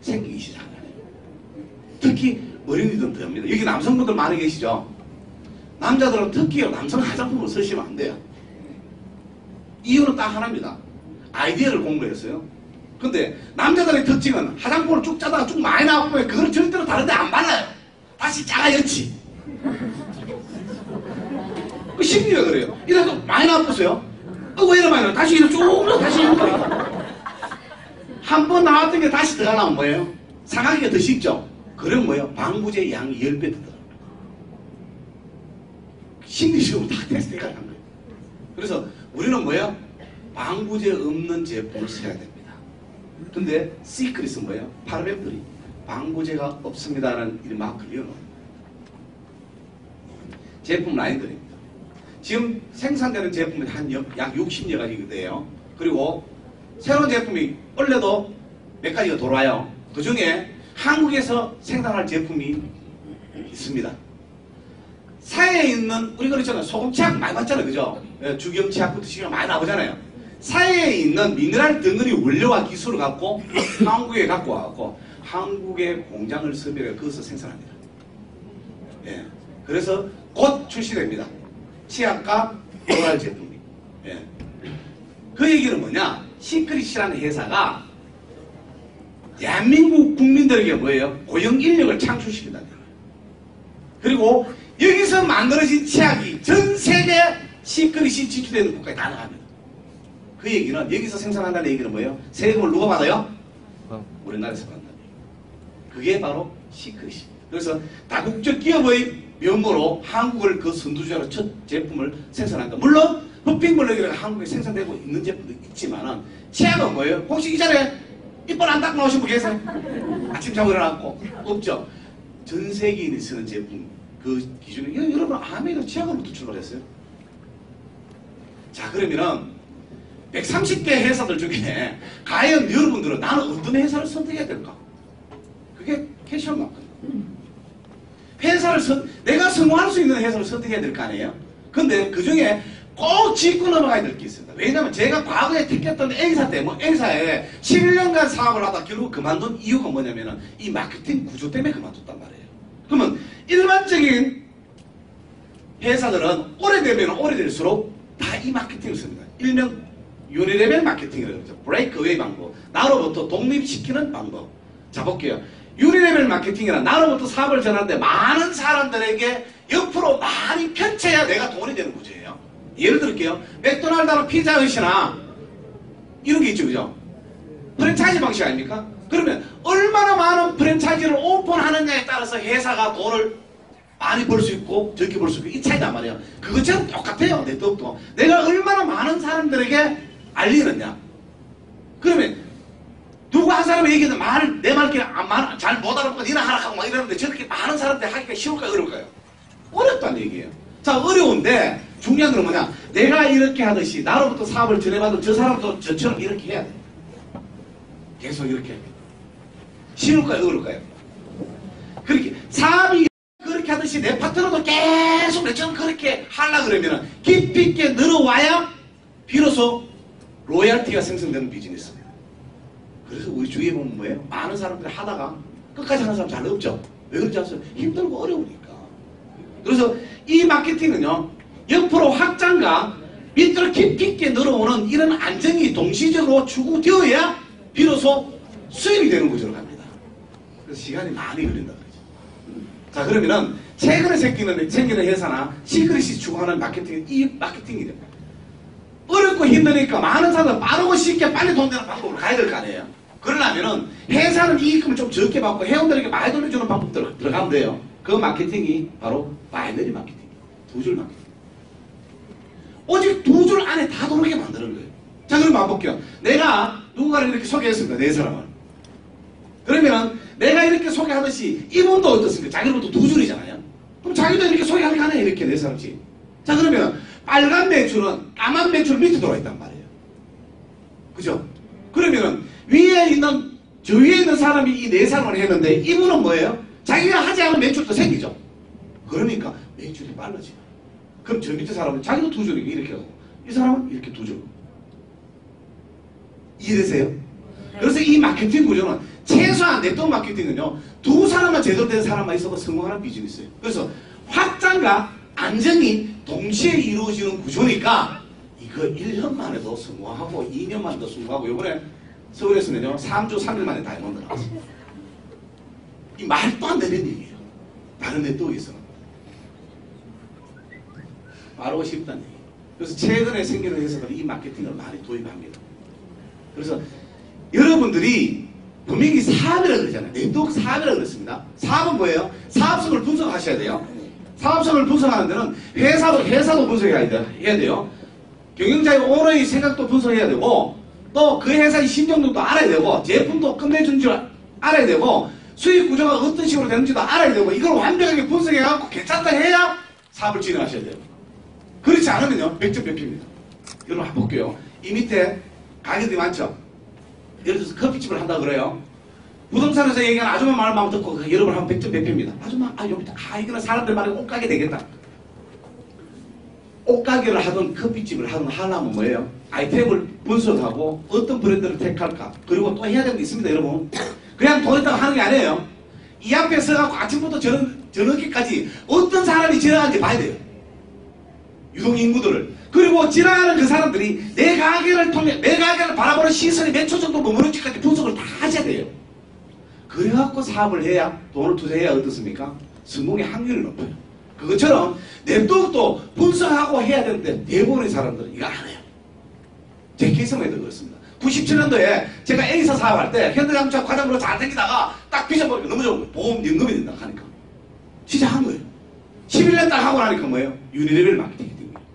생기기 시작해요. 특히 어린이들은 더합니다. 여기 남성분들 많이 계시죠? 남자들은 특히 남성 화장품을 쓰시면 안 돼요. 이유는 딱 하나입니다. 아이디어를 공부했어요. 근데 남자들의 특징은 화장품을 쭉 짜다가 쭉 많이 나오면 그걸 절대로 다른데 안 발라요. 다시 짜가였지. 그 심리가 그래요. 이래서 많이 나왔어요. 왜 이래 많이 나와? 다시 이래 쭉 다시 이래 거예요. 한 번 나왔던 게 다시 들어가면 뭐예요? 상하기가 더 쉽죠? 그럼 뭐예요? 방부제 양이 10배 더 들어가요. 심리적으로 다 테스트가 한 거예요. 그래서 우리는 뭐예요? 방부제 없는 제품을 써야 됩니다. 근데 시크릿은 뭐예요? 파라벤들이 방부제가 없습니다라는 이 마크를 이어놓은 제품 라인들입니다. 지금 생산되는 제품이 약 60여 가지가 돼요. 그리고 새로운 제품이 원래도 몇 가지가 돌아와요. 그 중에 한국에서 생산할 제품이 있습니다. 사회에 있는, 우리 그렇잖아요. 소금치약 많이 봤잖아요. 그죠? 주경치약부터 시기가 많이 나오잖아요. 사회에 있는 미네랄 덩어리 원료와 기술을 갖고 한국에 갖고 와갖고 한국의 공장을 설립해 그것을 생산합니다. 예. 그래서 곧 출시됩니다. 치약과 오랄 제품이. 예. 그 얘기는 뭐냐? 시크릿이라는 회사가 대한민국 국민들에게 뭐예요? 고용 인력을 창출시킨다는 거예요. 그리고 여기서 만들어진 치약이 전 세계 시크릿이 진출되는 국가에 다 나갑니다. 그 얘기는 여기서 생산한다는 얘기는 뭐예요? 세금을 누가 받아요? 우리나라에서 받는다. 그게 바로 시크릿입니다. 그래서 다국적 기업의 면모로 한국을 그 선두주자로 첫 제품을 생산한다. 물론 흑백물레기가 한국에 생산되고 있는 제품도 있지만은 치약은 뭐예요? 혹시 이 자리에 이빨 안 닦고 나오신 분 계세요? 아침 자고 일어났고 없죠? 전 세계인이 쓰는 제품 그 기준에 여러분 아메리카 치약으로부터 출발했어요. 자 그러면은 130개 회사들 중에 과연 여러분들은 나는 어떤 회사를 선택해야 될까? 그게 캐시언 마크입니다. 내가 성공할 수 있는 회사를 선택해야 될 거 아니에요? 근데 그 중에 꼭 짚고 넘어가야 될 게 있습니다. 왜냐면 제가 과거에 택했던 A사 때문에 A사에 11년간 사업을 하다 결국 그만둔 이유가 뭐냐면은 이 마케팅 구조 때문에 그만뒀단 말이에요. 그러면 일반적인 회사들은 오래되면 오래될수록 다 이 마케팅을 씁니다. 일명 유니레벨 마케팅이라고 그러죠. 브레이크웨이 방법. 나로부터 독립시키는 방법. 자, 볼게요. 유니레벨 마케팅이란 나로부터 사업을 전하는데 많은 사람들에게 옆으로 많이 펼쳐야 내가 돈이 되는 구조예요. 예를 들게요. 맥도날드나 피자헛이나 이런 게 있죠. 그죠? 프랜차이즈 방식 아닙니까? 그러면 얼마나 많은 프랜차이즈를 오픈하느냐에 따라서 회사가 돈을 많이 벌 수 있고 적게 벌 수 있고 이 차이단 말이에요. 그것처럼 똑같아요. 네트워크도. 내가 얼마나 많은 사람들에게 알리느냐. 그러면 누구 한 사람이 얘기해도 내 말 잘 못 알아보고 니나 하라 하고 막 이러는데 저렇게 많은 사람들 하기가 쉬울까요? 어려울까요? 어렵다는 얘기예요. 자, 어려운데 중요한 건 뭐냐. 내가 이렇게 하듯이 나로부터 사업을 전해받은 저 사람도 저처럼 이렇게 해야 돼. 계속 이렇게. 쉬울까요? 어려울까요? 그렇게 사업이 그렇게 하듯이 내 파트너도 계속 내처럼 그렇게 하려고 그러면 깊이 있게 늘어와야 비로소 로열티가 생성되는 비즈니스입니다. 그래서 우리 주위에 보면 뭐예요? 많은 사람들이 하다가 끝까지 하는 사람 잘 없죠? 왜 그런지 아세요? 힘들고 어려우니까. 그래서 이 마케팅은요, 옆으로 확장과 밑으로 깊이 있게 늘어오는 이런 안정이 동시적으로 추구되어야 비로소 수입이 되는 구조로 갑니다. 그래서 시간이 많이 걸린다 그러죠. 자, 그러면은 최근에 생기는 회사나 시크릿이 추구하는 마케팅은 이 마케팅이 됩니다. 어렵고 힘드니까 많은 사람들 빠르고 쉽게 빨리 돈 되는 방법으로 가야 될 거 아니에요. 그러려면은 회사는 이익금을 좀 적게 받고 회원들에게 많이 돌려주는 방법 들어가면 돼요. 그 마케팅이 바로 바이너리 마케팅, 두 줄 마케팅. 오직 두 줄 안에 다 들어오게 만드는 거예요. 자, 그럼 한번 볼게요. 내가 누군가를 이렇게 소개했습니다. 네 사람을. 그러면 내가 이렇게 소개하듯이 이분도 어떻습니까? 자기로부터 두 줄이잖아요. 그럼 자기도 이렇게 소개하는 거 아니에요. 이렇게 네 사람씩. 자, 그러면 빨간 매출은 까만 매출 밑에 들어와 있단 말이에요. 그죠? 그러면 저 위에 있는 사람이 이 네 사람을 했는데 이분은 뭐예요? 자기가 하지 않은 매출도 생기죠. 그러니까 매출이 빨라져요. 그럼 저 밑에 사람은 자기도 두 줄이고 이렇게 하고 이 사람은 이렇게 두 줄. 이해되세요? 그래서 이 마케팅 구조는 최소한 네트워크 마케팅은요, 두 사람만 제대로 된 사람만 있어도 성공하는 비즈니스예요. 그래서 확장과 안정이 동시에 이루어지는 구조니까 이거 1년만 해도 성공하고 2년만 해도 성공하고 이번에 서울에서는요 3주 3일 만에 다이아몬드 나왔어요. 이 말도 안 되는 얘기예요. 다른 네트워크에서는 말하고 싶다는 얘기예요. 그래서 최근에 생기는 회사들이 이 마케팅을 많이 도입합니다. 그래서 여러분들이 분명히 사업이라고 그러잖아요. 네트워크 사업이라고 그랬습니다. 사업은 뭐예요? 사업성을 분석하셔야 돼요. 사업성을 분석하는 데는 회사도 분석해야 돼요. 경영자의 오너의 생각도 분석해야 되고 또 그 회사의 신정도도 알아야 되고 제품도 끝내준 줄 알아야 되고 수익 구조가 어떤 식으로 되는지도 알아야 되고 이걸 완벽하게 분석해갖고 괜찮다 해야 사업을 진행하셔야 돼요. 그렇지 않으면요 100점 100표입니다. 여러분 한번 볼게요. 이 밑에 가게들이 많죠? 예를 들어서 커피집을 한다 그래요. 부동산에서 얘기하는 아줌마 말만 듣고 여러분 하면 100점 100표입니다. 아줌마 이거는 사람들 말에 옷가게 되겠다. 옷가게를 하든 커피집을 하든 하려면 뭐예요? 아이템을 분석하고 어떤 브랜드를 택할까? 그리고 또 해야 되는 게 있습니다, 여러분. 그냥 돈 있다고 하는 게 아니에요. 이 앞에 서갖고 아침부터 저녁까지 어떤 사람이 지나가는지 봐야 돼요. 유동인구들을. 그리고 지나가는 그 사람들이 내 가게를 바라보는 시선이 몇 초 정도 머무는지까지 분석을 다 하셔야 돼요. 그래갖고 사업을 해야, 돈을 투자해야 어떻습니까? 성공의 확률이 높아요. 그것처럼 네트워크도 분석하고 해야 되는데 대부분의 사람들은 이거 안 해요. 제 케이스만 해도 그렇습니다. 97년도에 제가 A사 사업할 때 현대자동차 과장으로 잘 댕기다가 딱 빚어버리고 너무 좋은 거예요. 보험 연금이 된다 하니까. 시작한 거예요. 11년 딱 하고 나니까 뭐예요? 유니레벨 마케팅이 된 거예요.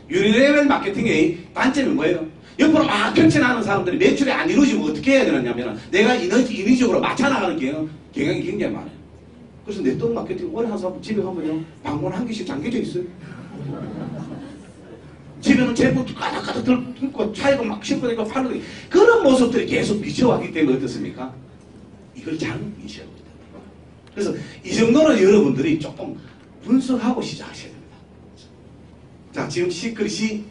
유니레벨 마케팅의 단점이 뭐예요? 옆으로 막 펼쳐나가는 사람들이 매출이 안 이루어지면 어떻게 해야 되느냐면 내가 인위적으로 맞춰나가는 경향이 굉장히 많아요. 그래서 네트워크 마케팅 오래 한 사람 집에 가면요 방문 한 개씩 잠겨져 있어요. 집에는 제품 가득가득 들고 차이가 막 싣고 다니고 팔고 그런 모습들이 계속 비춰왔기 때문에 어떻습니까? 이걸 잘못 인식하고 있다. 그래서 이 정도는 여러분들이 조금 분석하고 시작하셔야 됩니다. 자, 지금 시크릿이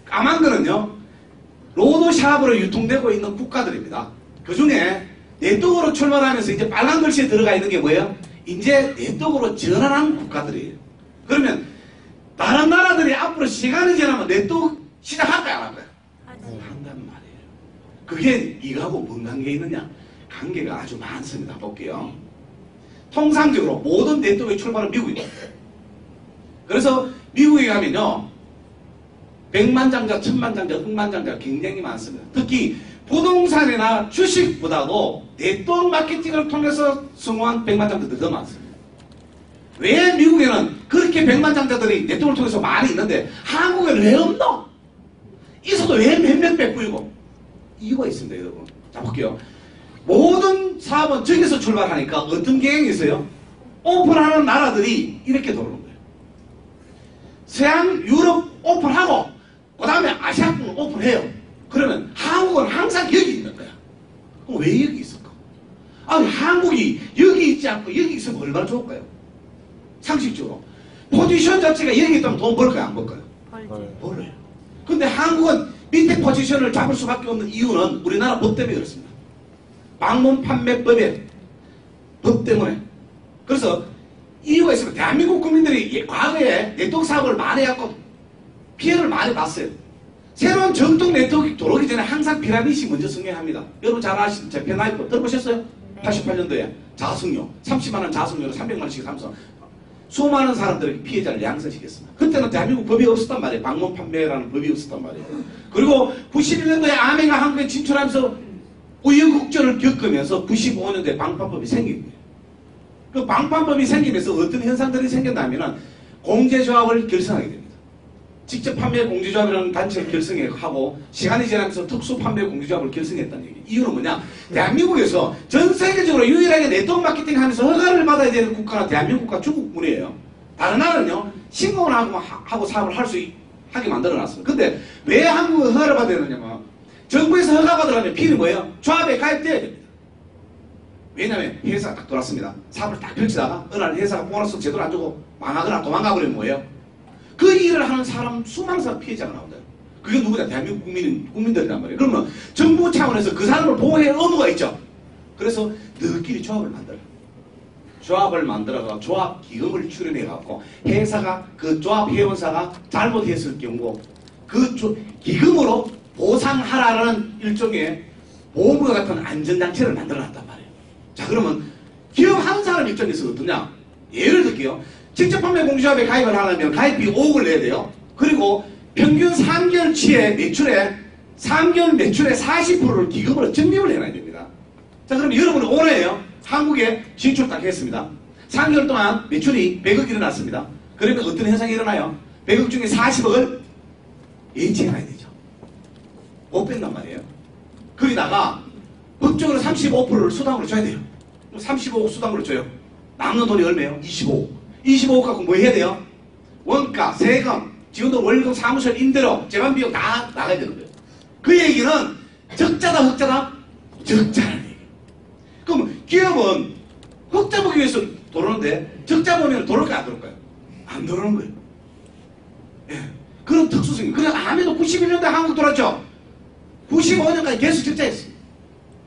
까만 거는요, 로드샵으로 유통되고 있는 국가들입니다. 그 중에 네트워크로 출발하면서 이제 빨간 글씨에 들어가 있는 게 뭐예요? 이제 네트워크로 전환한 국가들이에요. 그러면 다른 나라들이 앞으로 시간이 지나면 네트워크 시작할까요? 안 할까요? 한단 말이에요. 그게 이거하고 뭔 관계 있느냐? 관계가 아주 많습니다. 볼게요. 통상적으로 모든 네트워크의 출발은 미국이에요. 그래서 미국에 가면요, 백만장자, 천만장자, 억만장자가 굉장히 많습니다. 특히 부동산이나 주식보다도 네트워크 마케팅을 통해서 성공한 백만장자들이 더 많습니다. 왜 미국에는 그렇게 백만장자들이 네트워크를 통해서 많이 있는데 한국에는 왜 없노? 있어도 왜 몇몇 백불이고? 이유가 있습니다, 여러분. 자, 볼게요. 모든 사업은 저기서 출발하니까 어떤 경향이 있어요? 오픈하는 나라들이 이렇게 돌아오는 거예요. 서양, 유럽 오픈하고 그 다음에 아시아권 오픈해요. 그러면 한국은 항상 여기 있는 거야. 그럼 왜 여기 있을까? 아니, 한국이 여기 있지 않고 여기 있으면 얼마나 좋을까요? 상식적으로. 포지션 자체가 여기 있다면 돈 벌까요? 안 벌까요? 벌어요. 근데 한국은 밑에 포지션을 잡을 수밖에 없는 이유는 우리나라 법 때문에 그렇습니다. 방문 판매법의 법 때문에. 그래서 이유가 있습니다. 대한민국 국민들이 과거에 네트워크 사업을 많이 해갖고 피해를 많이 봤어요. 새로운 정통 네트워크 들어오기 전에 항상 피라미드이 먼저 성행합니다. 여러분 잘 아시는 제페나이프 들어보셨어요? 88년도에 자승료 30만원 자승료로 300만원씩 삼성 수많은 사람들에게 피해자를 양산시켰습니다. 그때는 대한민국 법이 없었단 말이에요. 방문 판매라는 법이 없었단 말이에요. 그리고 91년도에 아메가 한국에 진출하면서 우여곡절을 겪으면서 95년도에 방판법이 생긴 거예요. 그 방판법이 생기면서 어떤 현상들이 생겼냐면 공제조합을 결성하게 됩니다. 직접 판매 공제조합이라는 단체를 결성하고 시간이 지나면서 특수 판매 공제조합을 결성했다는 얘기예요. 이유는 뭐냐? 대한민국에서 전 세계적으로 유일하게 네트워크 마케팅 하면서 허가를 받아야 되는 국가가 대한민국과 중국뿐이에요. 다른 나라는요, 신공을 하고 사업을 하게 만들어놨습니다. 근데 왜 한국은 허가를 받아야 되느냐면 정부에서 허가 받으려면 필요는 뭐예요? 조합에 가입돼야 됩니다. 왜냐면 회사가 딱 돌았습니다. 사업을 딱 펼치다가 어느 날 회사가 보너스 제대로 안 주고 망하거나 도망가 버리면 뭐예요? 그 일을 하는 사람 수많은 사람 피해자가 나온다. 그게 누구냐? 대한민국 국민들이란 말이에요. 그러면 정부 차원에서 그 사람을 보호할 의무가 있죠. 그래서 너희끼리 조합을 만들어요. 조합을 만들어서 조합 기금을 출연해갖고 회사가 그 조합 회원사가 잘못했을 경우 그 기금으로 보상하라는 일종의 보험과 같은 안전장치를 만들어놨단 말이에요. 자, 그러면 기업하는 사람 입장에서 어떠냐? 예를 들게요. 직접 판매 공제조합에 가입을 하려면 가입비 5억을 내야 돼요. 그리고 평균 3개월치의 매출에 3개월 매출의 40%를 기금으로 적립을 해놔야 됩니다. 자, 그럼 여러분은 올해요. 한국에 진출 딱 했습니다. 3개월 동안 매출이 100억 일어났습니다. 그러면 어떤 현상이 일어나요? 100억 중에 40억을 예치해놔야 되죠. 못 뺀단 말이에요. 거기다가 법적으로 35%를 수당으로 줘야 돼요. 35억 수당으로 줘요. 남는 돈이 얼마예요? 25억. 25억 갖고 뭐 해야 돼요? 원가, 세금, 지금도 월급, 사무실, 임대료, 재반비용 다 나가야 되는 거예요. 그 얘기는 적자다, 흑자다? 적자라는 얘기예요. 그럼 기업은 흑자 보기 위해서 돌아오는데 적자 보면 돌아올까요? 안 돌아올까요? 안 돌아오는 거예요. 예. 그런 특수성이. 그래서 아메도 91년도에 한국 돌았죠. 95년까지 계속 적자였어요.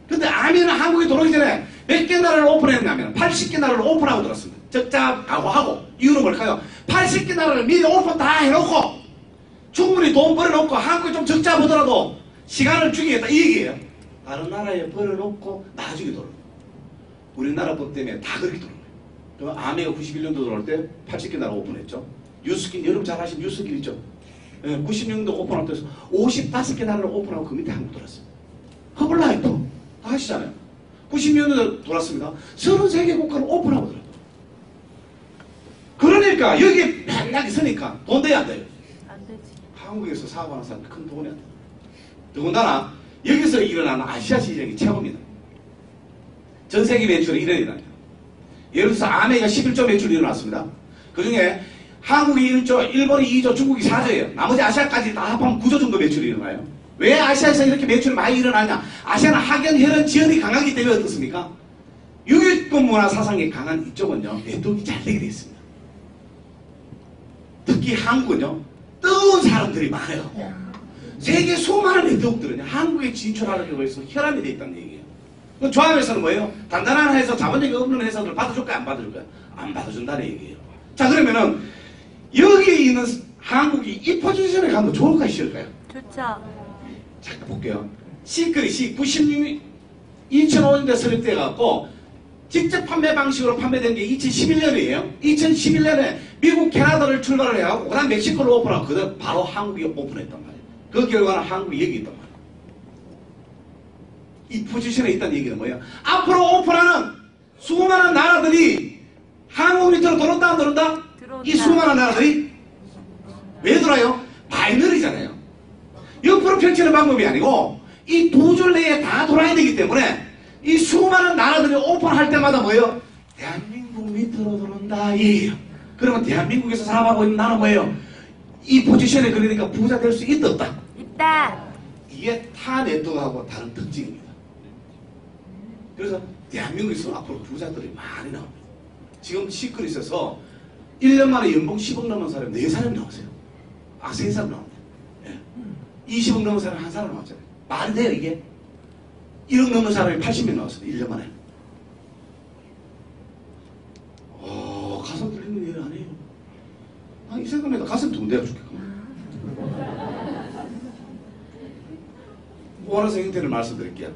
근데 아메는 한국에 돌아오기 전에 몇 개 나라를 오픈했냐면 80개 나라를 오픈하고 들었습니다. 적자 각오하고. 이유는 뭘까요? 80개 나라를 미리 오픈 다 해놓고 충분히 돈 벌어놓고 한국에 좀 적자 보더라도 시간을 주겠다 이 얘기예요. 다른 나라에 벌어놓고 나중에 돌아오는 거예요. 우리나라 법 때문에 다 그렇게 돌아오는 거예요. 아메가 91년도 돌아올 때 80개 나라 오픈했죠. 뉴스킨, 여러분 잘 아시는 뉴스킨 있죠? 90년도 오픈할 때 55개 나라를 오픈하고 그 밑에 한국 돌았어요. 허블라이프 다 하시잖아요. 90년도에 돌았습니다. 33개 국가를 오픈하고 돌았어요. 그러니까 여기에 맨날 있으니까 돈 돼야 안 돼요? 안 되지. 한국에서 사업하는 사람 큰 돈이 안 돼요. 더군다나 여기서 일어나는 아시아 시장이 최고입니다. 전 세계 매출이 1위랍니다. 예를 들어서 아메가 11조 매출이 일어났습니다. 그 중에 한국이 1조, 일본이 2조, 중국이 4조예요. 나머지 아시아까지 다 합하면 9조 정도 매출이 일어나요. 왜 아시아에서 이렇게 매출이 많이 일어나냐? 아시아는 학연, 혈연, 지연이 강하기 때문에 어떻습니까? 유교권 문화 사상이 강한 이쪽은요, 내독이 잘 되게 되어 있습니다. 특히 한국은요, 뜨거운 사람들이 많아요. 세계 수많은 내독들은요, 한국에 진출하려고 해서 혈안이 되어 있다는 얘기예요. 그 조합에서는 뭐예요? 단단한 회사, 자본력이 없는 회사들 받아줄까요? 안 받아줄까요? 안 받아준다는 얘기예요. 자, 그러면은 여기에 있는 한국이 이 포지션에 가면 좋을까요? 싫을까요? 좋죠. 자, 볼게요. 시크릿이 2005년대 설립돼 갖고 직접 판매 방식으로 판매된 게 2011년이에요. 2011년에 미국, 캐나다를 출발을 해갖고 그다음 멕시코를 오픈하고 그다음 바로 한국이 오픈했단 말이에요. 그 결과는 한국이 여기 있단 말이에요. 이 포지션에 있다는 얘기는 뭐예요? 앞으로 오픈하는 수많은 나라들이 한국 밑으로 들어온다 안 들어온다? 들어온다. 이 수많은 나라들이 왜 들어요? 바이너리잖아요. 옆으로 펼치는 방법이 아니고 이 두 줄 내에 다 돌아야 되기 때문에 이 수많은 나라들이 오픈할 때마다 뭐예요? 대한민국 밑으로 들어온다 이에요. 그러면 대한민국에서 사업하고 있는 나는 뭐예요? 이 포지션에 그러니까 부자 될 수 있다 없다? 있다. 이게 타 네트워크하고 다른 특징입니다. 그래서 대한민국에서 앞으로 부자들이 많이 나옵니다. 지금 시크릿에서 1년 만에 연봉 10억 넘은 사람이 4사람 나왔어요. 아, 3사람 나옵니다. 예. 20억 넘은 사람이 1사람 나왔잖아요. 말이 돼요, 이게? 1억 넘는 사람이 80명 나왔어요. 1년 만에. 가슴 들리는 일 아니에요. 이 생각보다 가슴 둔대가 죽겠구나. 보너스 형태를 말씀드릴게요.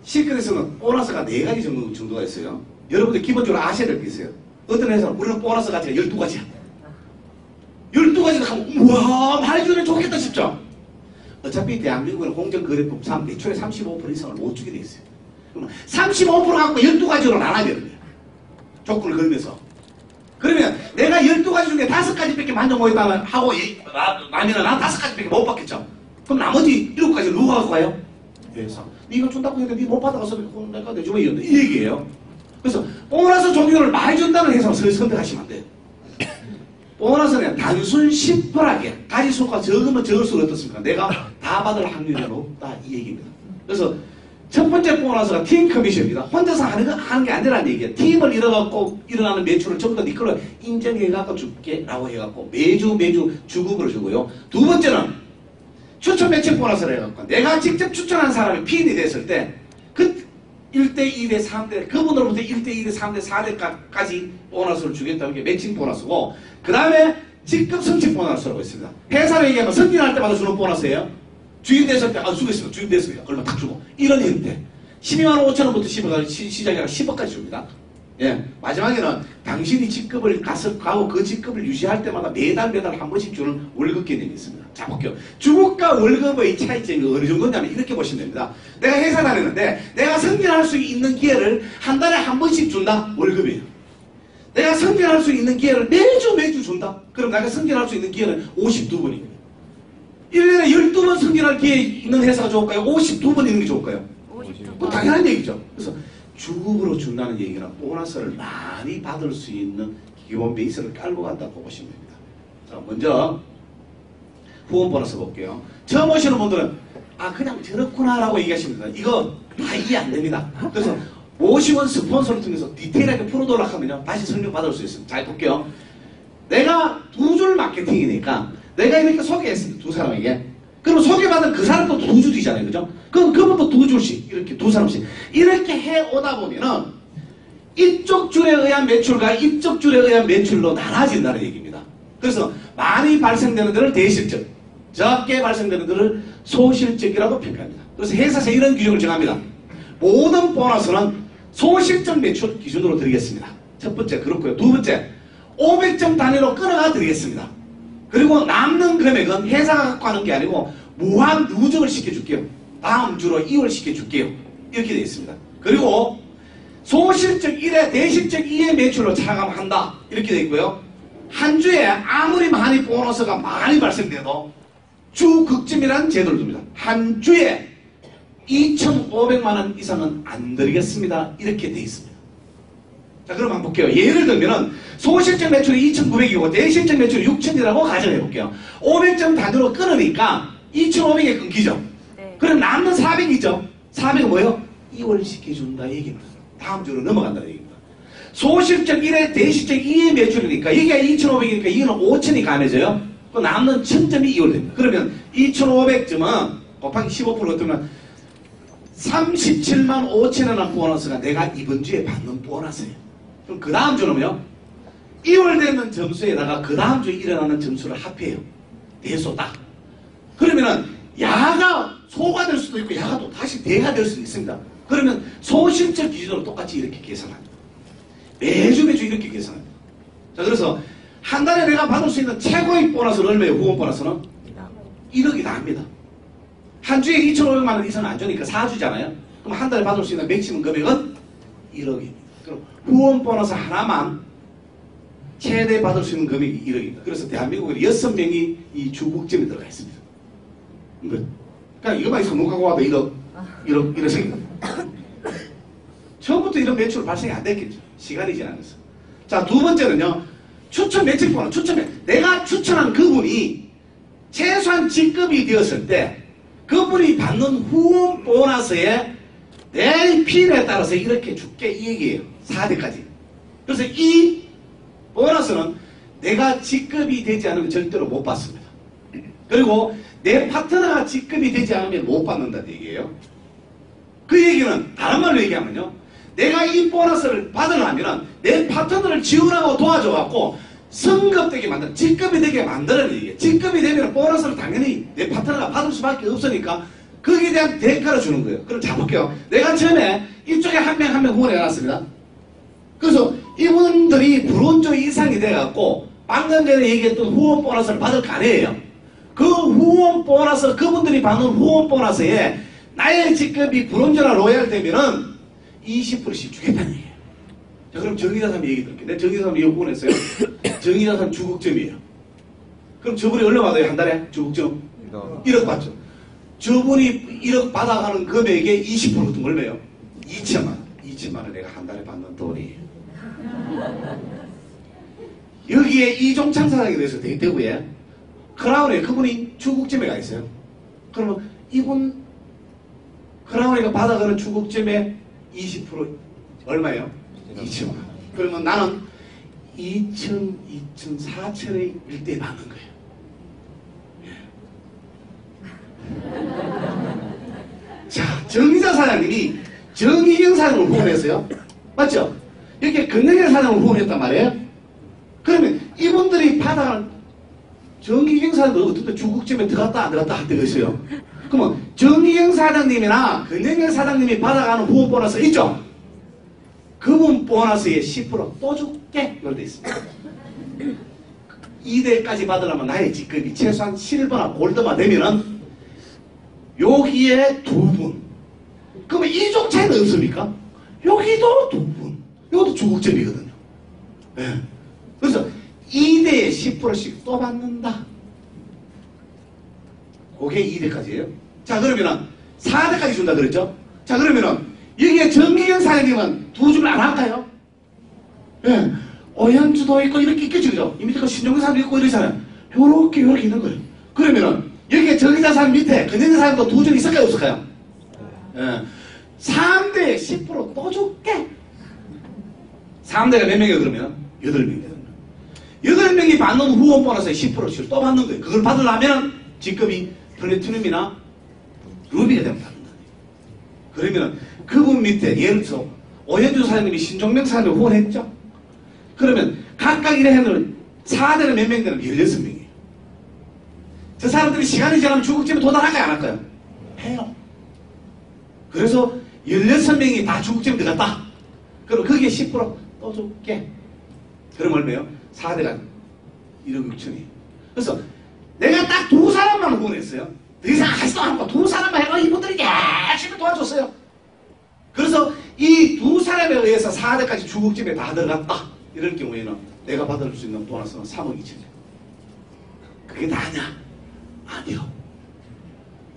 시크릿에서는 보너스가 4가지 정도가 있어요. 여러분들 기본적으로 아셔야 될 게 있어요. 어떤 회사는 우리는 보너스 가지가 12가지야. 12가지가 하면 우와 많이 주면 좋겠다 싶죠? 어차피 대한민국은 공정거래법상 매출의 35% 이상을 못 주게 돼 있어요. 그러면 35% 갖고 12가지로 나눠야 되는 거예요. 조건을 걸면서. 그러면 내가 12가지 중에 5가지밖에 만족 못했다면 하고 나면은 난 5가지밖에 못 받겠죠? 그럼 나머지 7가지 누가 갖고 가요? 회사. 네가 준다고 했는데 네 못 받아가서 내가 내주면 이런데 이 얘기예요. 그래서 보너스 종류를 많이 준다는 회사를 선택하시면 안 돼요. 보너스는 단순 심플하게 가지수가 적으면 적을수록 어떻습니까? 내가 다 받을 확률이 높다 이 얘기입니다. 그래서 첫 번째 보너스가 팀 커미션입니다. 혼자서 하는 게 아니라는 얘기예요. 팀을 이뤄갖고 일어나는 매출을 전부 다 네 걸로 인정해갖고 줄게 라고 해갖고 매주 주급으로 주고요. 두 번째는 추천 매칭 보너스를 해갖고 내가 직접 추천한 사람이 피인이 됐을 때 그 1대 2대 3대 그분으로부터 1대 2대 3대 4대까지 보너스를 주겠다는 게 매칭 보너스고 그 다음에 직급 승진 보너스라고 있습니다. 회사를 얘기하면 승진할 때마다 주는 보너스예요. 주임 됐을 때 수고했습니다. 주임 됐습니다. 얼마 딱 주고 이런 형태 12만 5천 원부터 시작해서 10억까지 줍니다. 예, 마지막에는 당신이 직급을 가고 그 직급을 유지할 때마다 매달 한 번씩 주는 월급 개념이 있습니다. 자, 볼게요. 주급과 월급의 차이점이 어느 정도냐면 이렇게 보시면 됩니다. 내가 회사 다니는데 내가 승진할 수 있는 기회를 한 달에 한 번씩 준다? 월급이에요. 내가 승진할 수 있는 기회를 매주 준다? 그럼 내가 승진할 수 있는 기회는 52번입니다. 1년에 12번 승진할 기회 있는 회사가 좋을까요? 52번 있는 게 좋을까요? 52번. 뭐 당연한 얘기죠. 그래서 주급으로 준다는 얘기는 보너스를 많이 받을 수 있는 기본 베이스를 깔고 간다고 보시면 됩니다. 자, 먼저 후원 보너스 볼게요. 처음 오시는 분들은 그냥 저렇구나라고 얘기하십니다. 이거 다 이해 안 됩니다. 그래서 50원 스폰서를 통해서 디테일하게 풀어도록 하면요 다시 설명받을 수 있습니다. 잘 볼게요. 내가 2줄 마케팅이니까 내가 이렇게 소개했습니다. 2사람에게. 그럼 소개받은 그 사람도 2줄 뒤잖아요. 그죠? 그럼 그분도 2줄씩 이렇게 2사람씩 이렇게 해오다 보면은 이쪽 줄에 의한 매출과 이쪽 줄에 의한 매출로 나눠진다는 얘기입니다. 그래서 많이 발생되는 데를 대실적, 적게 발생되는 데를 소실적이라고 평가합니다. 그래서 회사에서 이런 규정을 정합니다. 모든 보너스는 소실적 매출 기준으로 드리겠습니다. 첫 번째 그렇고요. 두 번째 500점 단위로 끊어가 드리겠습니다. 그리고 남는 금액은 회사가 갖고 하는 게 아니고 무한 누적을 시켜줄게요. 다음 주로 이월 시켜줄게요. 이렇게 되어 있습니다. 그리고 소실적 1회, 대실적 2회 매출로 차감한다. 이렇게 되어 있고요. 한 주에 아무리 많이 보너스가 많이 발생돼도 주극점이라는 제도를 둡니다. 한 주에 2,500만 원 이상은 안 드리겠습니다. 이렇게 되어 있습니다. 자, 그럼 한번 볼게요. 예를 들면은 소실적 매출이 2,900이고 대실적 매출이 6,000이라고 가정해 볼게요. 500점 단위로 끊으니까 2,500에 끊기죠. 네. 그럼 남는 400이죠. 400은 뭐예요? 2월 시켜준다 얘기입니다. 다음 주로 넘어간다는 얘기입니다. 소실적 1에 대실적 2의 매출이니까 이게 2,500이니까 이거는 5,000이 가해져요. 그 남는 1,000점이 이월됩니다. 그러면 2,500점은 곱하기 15% 뜨면 37만 5천원의 보너스가 내가 이번 주에 받는 보너스예요. 그럼 그 다음 주는요, 이월되는 점수에다가 그 다음 주에 일어나는 점수를 합해요. 대소다. 그러면은 야가 소가 될 수도 있고 야가 또 다시 대가 될 수도 있습니다. 그러면 소실적 기준으로 똑같이 이렇게 계산합니다. 매주 이렇게 계산합니다. 자, 그래서 한 달에 내가 받을 수 있는 최고의 보너스는 얼마예요? 후원 보너스는? 1억이 다 합니다. 한 주에 2,500만 원 이상 안 주니까 4주잖아요. 그럼 한 달에 받을 수 있는 맥시멈 금액은 1억입니다. 그럼 후원 보너스 하나만 최대 받을 수 있는 금액이 1억입니다. 그래서 대한민국에 6명이 이 주국점에 들어가 있습니다. 그러니까 이거만 있으면 농가고 와도 1억 생깁니다. 처음부터 이런 매출 발생이 안 됐겠죠. 시간이 지나면서. 자, 두 번째는요. 추천 매출 보너스. 내가 추천한 그분이 최소한 직급이 되었을 때 그분이 받는 후원 보너스에 내 필요에 따라서 이렇게 줄게 이 얘기예요. 4대까지. 그래서 이 보너스는 내가 직급이 되지 않으면 절대로 못 받습니다. 그리고 내 파트너가 직급이 되지 않으면 못 받는다는 얘기예요. 그 얘기는 다른 말로 얘기하면요. 내가 이 보너스를 받으려면 내 파트너를 지원하고 도와줘갖고 성급되게 만들어, 직급이 되게 만들어내는 얘기예요. 직급이 되면 보너스를 당연히 내 파트너가 받을 수밖에 없으니까 거기에 대한 대가를 주는 거예요. 그럼 자 볼게요. 내가 처음에 이쪽에 한 명 한 명 후원해 놨습니다. 그래서 이분들이 브론즈 이상이 돼갖고 방금 전에 얘기했던 후원 보너스를 받을 거 아니에요. 그 후원 보너스, 그분들이 받는 후원 보너스에 나의 직급이 브론즈나 로얄 되면은 20%씩 주겠다는 얘기예요. 자, 그럼 정의자산 얘기 들을게요. 내가 정의자산 이거 후원했어요. 정의자산 주국점이에요. 그럼 저분이 얼마 받아요? 한 달에 주국점? 1억 받죠. 저분이 1억 받아가는 금액의 20%는 얼마예요? 2천만 원. 2천만 원 내가 한 달에 받는 돈이에요. 여기에 이종창 사장이 돼서 대구에 크라운에 그분이 주국점에 가 있어요. 그러면 이분 크라운이가 받아가는 주국점의 20% 얼마예요? 2천만 원. 그러면 나는 2천, 4천의 1대 받는 거예요. 자, 정의자 사장님이 정의경 사장을 후원했어요. 맞죠? 이렇게 건강경 사장을 후원했단 말이에요. 그러면 이분들이 받아가는 정의경 사장도 어떤 때 주국점에 들어갔다 안 들어갔다 할 때가 있어요. 그러면 정의경 사장님이나 건강경 사장님이 받아가는 후원 보너스 있죠? 그분 보너스의 10%또 줄게 이걸 돼 있습니다. 2대까지 받으려면 나의 직급이 최소한 실버나 골드만 되면은 여기에 2분. 그러면 이종 차이는 없습니까? 여기도 2분. 이것도 주국점이거든요. 네. 그래서 2대에 10%씩 또 받는다. 그게 2대까지예요. 자, 그러면은 4대까지 준다 그랬죠? 자, 그러면은 여기에 정기경 사장님은 2주를 안 할까요? 예. 네. 오현주도 있고 이렇게 있겠죠, 그죠? 이 밑에 거 신종사도 있고 이러잖아요. 요렇게 있는 거예요. 그러면은 여기에 정의자 사람 밑에 근현자 사람도 2줄 있을까요, 없을까요? 예. 3대에 10%또 줄게. 3대가 몇 명이에요, 그러면? 8명이에요. 8명이 받는 후원 보너스에 10%씩 또 받는 거예요. 그걸 받으려면 직급이 플래티넘이나 루비가 되면 받는다. 그러면 그분 밑에 예를 들어서 오현주 사장님이 신종명 사장님 후원했죠? 그러면 각각 이래 해놓은 4대는 몇 명 되는 16명이에요. 저 사람들이 시간이 지나면 주국점에 도달할까요, 안 할까요? 해요. 그래서 16명이 다 주국점에 들어갔다. 그럼 거기에 10%또 줄게. 그럼 얼마예요? 4대가 1억 6천이에요. 그래서 내가 딱 2사람만 후원했어요. 더 이상 하지도 않고 2사람만 해가 이분들이 열심히 도와줬어요. 그래서 이 2사람에 의해서 4대까지 주국점에 다 들어갔다. 이럴 경우에는 내가 받을 수 있는 보너스는 3억 2천이에요. 그게 다냐? 아니요.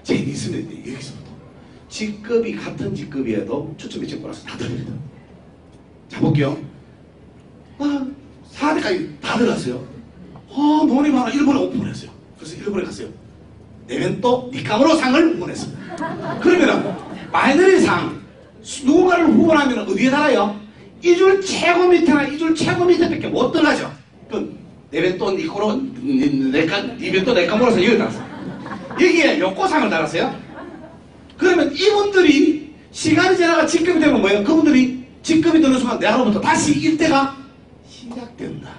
재미있습니다. 여기서부터. 직급이 같은 직급이어도 추첨 매칭 보너스 다 들어갑니다. 자, 볼게요. 4대까지 다 들어갔어요. 돈이 많아. 일본에 오픈했어요. 그래서 일본에 갔어요. 내면 또 니감으로 상을 후원했습니다. 그러면은 마이너리 상, 누군가를 후원하면 어디에 달아요? 이 줄 최고 밑에나 이 줄 최고 밑에밖에 못 들어가죠. 그럼 내변 또 니코로 니변 또 내가 몰아서 여기 달았어. 여기에 요꼬상을 달았어요. 그러면 이분들이 시간이 지나가 직급이 되면 뭐예요? 그분들이 직급이 되는 순간 내가로부터 다시 일대가 시작된다.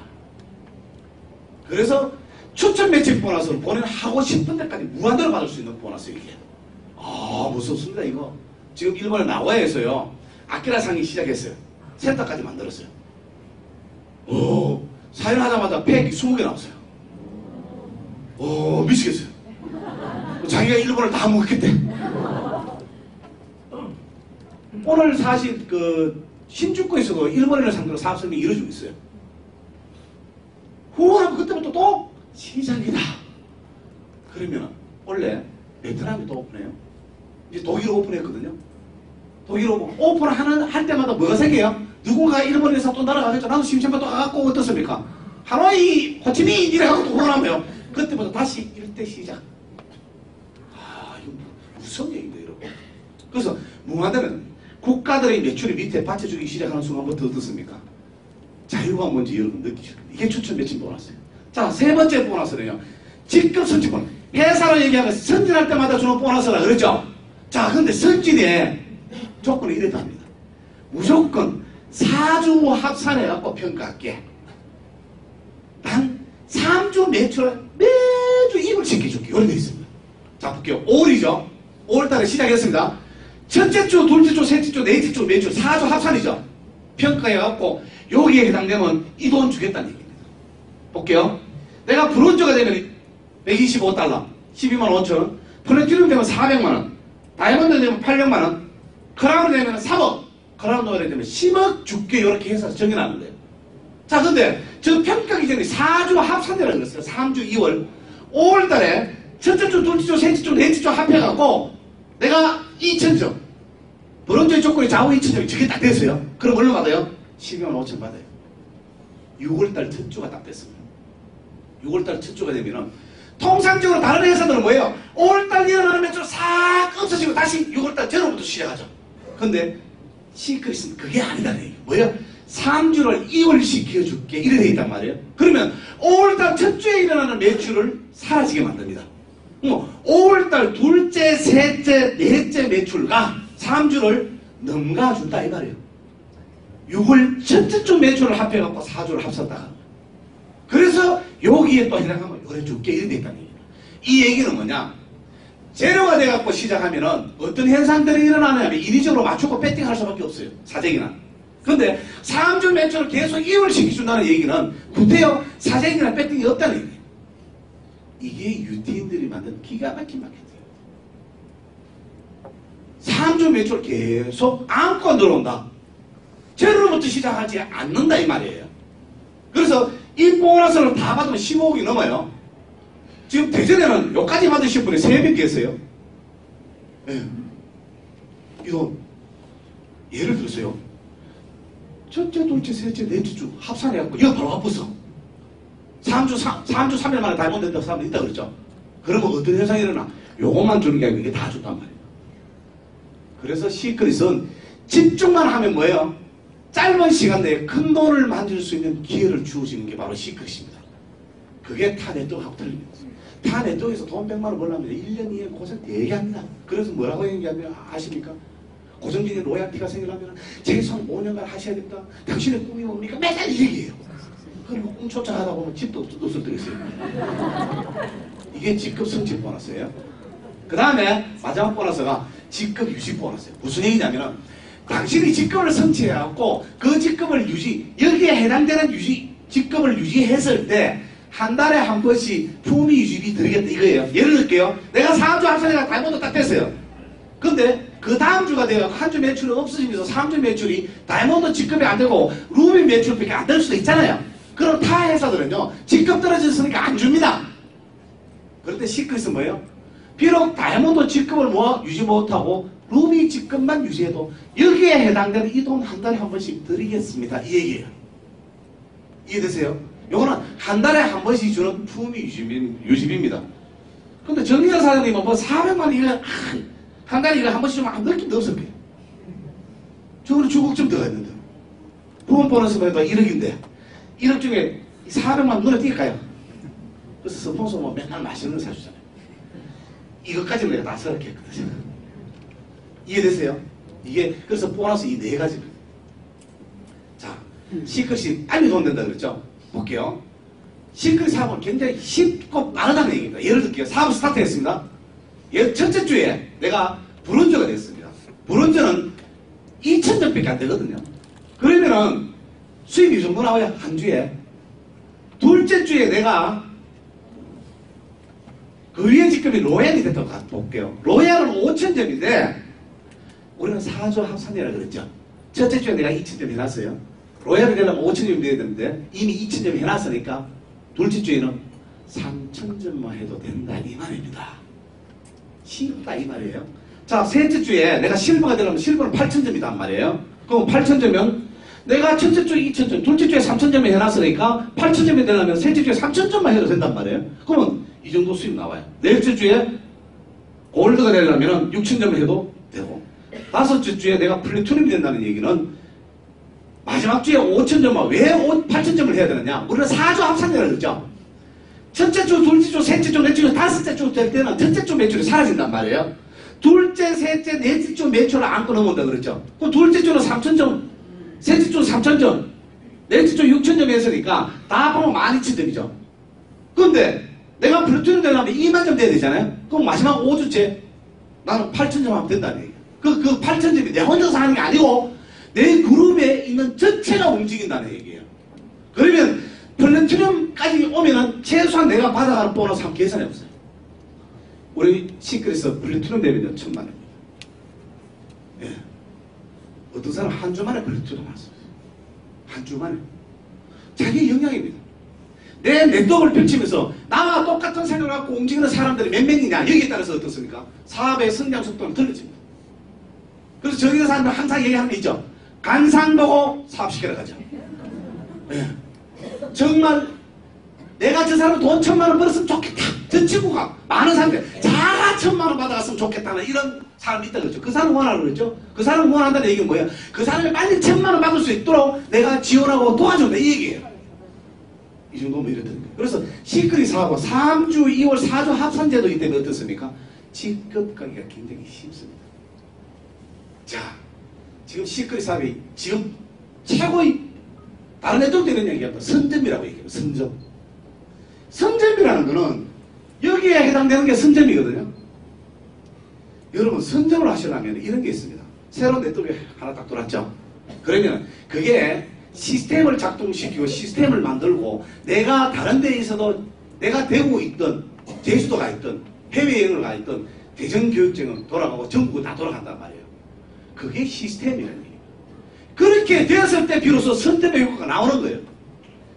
그래서 추천 매칭 보너스를 본인 하고 싶은 데까지 무한대로 받을 수 있는 보너스 이게. 아 무섭습니다 이거. 지금 일본의 나고야에서요 아키라상이 시작했어요. 센터까지 만들었어요. 오 사인하자마자 팩이 20개 나왔어요. 오 미치겠어요. 자기가 일본을 다 먹었겠대. 오늘 사실 그 신주쿠에서도 일본인을 상대로 사업 설명이 이루어지고 있어요. 후원하면 그때부터 또 시작이다. 그러면 원래 베트남이 또 오픈해요. 이제 독일 오픈했거든요. 독일 오픈을 할 때마다 뭐가 생겨요? 누군가 일본에서 또 날아가겠죠. 나도 심심해 또 가갖고 어떻습니까? 하노이, 호치민 이래 갖고 또 후원하면 그때부터 다시 일대 시작. 아 이거 무서운 얘기인데 여러분. 그래서 무한대는 국가들의 매출이 밑에 받쳐주기 시작하는 순간부터 어떻습니까? 자유가 뭔지 여러분 느끼실 겁니다. 이게 추천 매칭 보너스예요. 자, 세 번째 보너스는요. 직급 선진 보너스. 회사로 얘기하면 선진할 때마다 주는 보너스라 그랬죠? 자, 근데 선진의 조건이 이랬다 합니다. 무조건 사주 합산해갖고 평가할게. 단 3주 매출을 매주 입을 시켜줄게. 이렇게 되어 있습니다. 자, 볼게요. 5월이죠? 5월달에 시작했습니다. 첫째 주, 둘째 주, 셋째 주, 넷째 주, 매주 4주 합산이죠. 평가해갖고 여기에 해당되면 이 돈 주겠다는 얘기입니다. 볼게요. 내가 브론즈가 되면 125달러, 12만 5천원, 플래티넘 되면 400만원, 다이아몬드 되면 800만원, 크라운 되면 3억, 크라운 되면 10억 줄게 이렇게 해서 정해놨는데요. 자, 근데 저 평가기 전에 4주 합산이라고 그랬어요. 3주 2월. 5월달에 첫째 주, 둘째 주, 셋째 주, 넷째 주 합해갖고 내가 2천점, 브론즈의 조건이 좌우 2천점이 저게 딱 됐어요. 그럼 얼마 받아요? 12만 5천 받아요. 6월달 첫 주가 딱 됐습니다. 6월달 첫 주가 되면은 통상적으로 다른 회사들은 뭐예요? 5월달 일어나는 매출 싹 없어지고 다시 6월달 제로부터 시작하죠. 근데 시크릿은 그게 아니다는 얘기예요. 뭐예요? 3주를 2월 시켜줄게 이래 돼 있단 말이에요. 그러면 5월달 첫 주에 일어나는 매출을 사라지게 만듭니다. 5월달 둘째, 셋째, 넷째 매출과 3주를 넘가준다 이 말이에요. 6월 첫째 주 매출을 합해갖고 4주를 합쳤다가 그래서 여기에 또 해당하면 요래 줄게 이래 돼 있다는 얘기예요. 이 얘기는 뭐냐? 제로가 돼갖고 시작하면은 어떤 현상들이 일어나냐면 인위적으로 맞추고 배팅할 수밖에 없어요. 사재기나. 근데 3주 매출을 계속 2월 시켜준다는 얘기는 구태여 사재기나 배팅이 없다는 얘기예요. 이게 유티인들이 만든 기가 막힌 마케팅이에요. 3주 매출 계속 안고 들어온다. 제로부터 시작하지 않는다 이 말이에요. 그래서 이 보너스를 다 받으면 15억이 넘어요. 지금 대전에는 여기까지 받으신 분이 3명 계세요. 네. 이거 예를 들어서요. 첫째, 둘째, 셋째, 넷째 주 합산해갖고 이거 바로 바꿨어. 3주 3일 만에 다이몬드 된다고 사람이 있다 그랬죠. 그러면 어떤 현상이 일어나? 요것만 주는 게 아니고 이게 다 준단 말이에요. 그래서 시크릿은 집중만 하면 뭐예요? 짧은 시간 내에 큰 돈을 만들 수 있는 기회를 주어지는 게 바로 시크릿입니다. 그게 타 네트워크하고 틀립니다. 타 네트워크에서 돈 100만 원 벌려면 1년 이내 고생 되게 합니다. 그래서 뭐라고 얘기하면 아십니까? 고정적인 로얄티가 생기려면 최소한 5년간 하셔야 된다. 당신의 꿈이 뭡니까? 매달 이 얘기예요. 그리고 꿈 쫓아가다 보면 집도 없을 때가 있어요. 이게 직급 성취 보너스예요. 그 다음에 마지막 보너스가 직급 유지 보너스예요. 무슨 얘기냐면은 당신이 직급을 성취해갖고 그 직급을 여기에 해당되는 직급을 유지했을 때 한 달에 한 번씩 품위 유지비 드리겠다 이거예요. 예를 들게요. 내가 3주 합산해가 다이몬드 딱 됐어요. 근데 그 다음 주가 돼요. 한 주 매출이 없어지면서 3주 매출이 다이몬드 직급이 안 되고 루비 매출밖에 안 될 수도 있잖아요. 그럼 타 회사들은요. 직급 떨어졌으니까 안 줍니다. 그럴 때 시크릿은 뭐예요? 비록 다이몬드 직급을 유지 못하고 루비 직급만 유지해도 여기에 해당되는 이 돈 한 달에 한 번씩 드리겠습니다. 이 얘기예요. 이해되세요? 요거는 한 달에 한 번씩 주는 품위 유지비입니다. 근데 정리자 사장님은 뭐 400만 이거 한 달에 이거 한 번씩 주면 아무 느낌도 없을 거예요. 저거는 조국점 들어가 있는데. 부분 보너스만 해도 1억인데 1억 중에 400만 눈에 띌까요? 그래서 스폰서 뭐 맨날 맛있는 거 사주잖아요. 이것까지는 내가 다 서럽게 했거든요. 이해되세요? 이게 그래서 보너스 이 네 가지입니다. 자, 시크릿이 빨리 돈 된다 그랬죠? 볼게요. 시크릿 사업은 굉장히 쉽고 빠르다는 얘기입니다. 예를 들게요. 사업 스타트 했습니다. 첫째 주에 내가 브론즈가 됐습니다. 브론즈는 2,000점밖에 안 되거든요. 그러면은 수입이 이 정도 나와요. 한 주에. 둘째 주에 내가 그 위에 직급이 로얄이 됐다고 볼게요. 로얄은 5,000점인데 우리는 4조 합산이라 그랬죠. 첫째 주에 내가 2,000점 해놨어요. 로얄이 되려면 5,000점이 돼야 되는데 이미 2,000점 해놨으니까 둘째 주에는 3,000점만 해도 된다 이 말입니다. 쉽다 이 말이에요. 자, 셋째 주에 내가 실버가 되려면 실버는 8,000점이단 말이에요. 그럼 8,000점이면 내가 첫째 주에 2,000점, 둘째 주에 3,000점을 해놨으니까 8,000점이 되려면 셋째 주에 3,000점만 해도 된단 말이에요. 그러면 이 정도 수입 나와요. 넷째 주에 골드가 되려면 6,000점을 해도 되고 다섯째 주에 내가 플래티넘이 된다는 얘기는 마지막 주에 5,000점만 왜 8,000점을 해야 되느냐? 우리는 4조 합산이라고 그랬죠. 첫째 주, 둘째 주, 셋째 주, 넷째 주, 다섯째 주 될 때는 첫째 주 매출이 사라진단 말이에요. 둘째, 셋째, 넷째 주 매출을 안고 넘어온다 그랬죠. 그럼 둘째 주는 3,000점, 셋째 주는 3,000점, 넷째 주 6,000점 했으니까 다 보면 12,000점이죠. 그런데 내가 플래티넘 되려면 20,000점 돼야 되잖아요. 그럼 마지막 5주째 나는 8,000점 하면 된다는 얘기예요. 그 8,000점이 내 혼자서 하는 게 아니고 내 그룹에 있는 전체가 움직인다는 얘기예요. 그러면 플래티넘까지 오면은 최소한 내가 받아가는 보너스 한번 계산해보세요. 우리 시크릿에서 플래티넘 되면 1,000만 원입니다. 예. 어떤 사람 한 주 만에 플래티넘 왔어요. 한 주 만에. 자기 영향입니다. 내 네트워크를 펼치면서 나와 똑같은 생각을 갖고 움직이는 사람들이 몇 명이냐 여기에 따라서 어떻습니까? 사업의 성장 속도는 틀려집니다. 그래서 저기서 사람들 항상 얘기하는 게 있죠. 간상 보고 사업시키러 가죠. 예. 정말 내가 저 사람 돈 1,000만 원 벌었으면 좋겠다. 저 친구가 많은 사람들 자가 1,000만 원 받아갔으면 좋겠다는 이런 사람이 있다 그랬죠. 그 사람 원하는 그랬죠. 그 사람 원한다는 얘기는 뭐예요? 그 사람이 빨리 1,000만 원 받을 수 있도록 내가 지원하고 도와준다 이 얘기예요. 이 정도면 이렇다는 거예요. 그래서 시크릿 사업은 3주, 2월, 4주 합산제도이기 때문에 어떻습니까? 직급가기가 굉장히 쉽습니다. 자, 지금 시크릿 사업이 지금 최고의 다른 애들도 되는 얘기합니다. 선점이라고 얘기해요. 선점. 선점이라는 거는 여기에 해당되는 게 선점이거든요. 여러분 선점을 하시려면 이런 게 있습니다. 새로운 네트워크 하나 딱 들어왔죠. 그러면 그게 시스템을 작동시키고 시스템을 만들고 내가 다른 데에 있어도 내가 대구에 있던 제주도가 있던 해외여행을 가 있던 대전교육청은 돌아가고 전국은 다 돌아간단 말이에요. 그게 시스템이라는 얘기예요. 그렇게 되었을 때 비로소 선점의 효과가 나오는 거예요.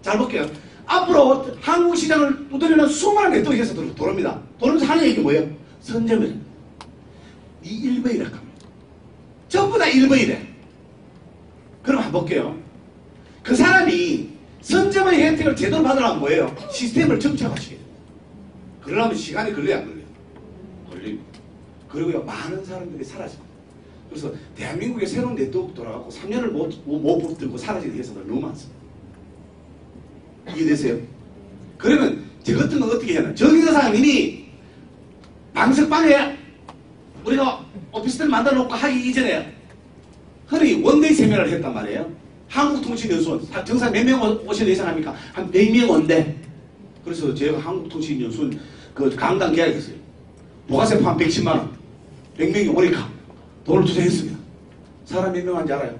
잘 볼게요. 앞으로 한국 시장을 두드리는 수많은 네트워크에서 돌아옵니다. 돌면서 하는 얘기 뭐예요? 선점이랍니다. 이 1번이라 합니다. 전부 다 1번이래. 그럼 한번 볼게요. 그 사람이 선점의 혜택을 제대로 받으려면 뭐예요? 시스템을 정착하시게 돼요. 그러려면 시간이 걸려야 안 걸려요? 걸립니다. 그리고요, 많은 사람들이 사라집니다. 그래서 대한민국에 새로운 네트워크 돌아가고 3년을 못 붙들고 사라지는 회사들 너무 많습니다. 이해되세요? 그러면 저 같은 건 어떻게 해야 하나? 정의사 사장님이 방석방에 우리가 오피스텔 만들어 놓고 하기 이전에 흔히 원데이 세미나를 했단 말이에요. 한국통신연수원 정상 몇 명 오실 예상합니까? 한 100명 온대. 그래서 제가 한국통신연수원 그 강당 계약했어요. 부가세 포함 110만 원. 100명이 오니까 돈을 투자했습니다. 사람 몇 명 한지 알아요?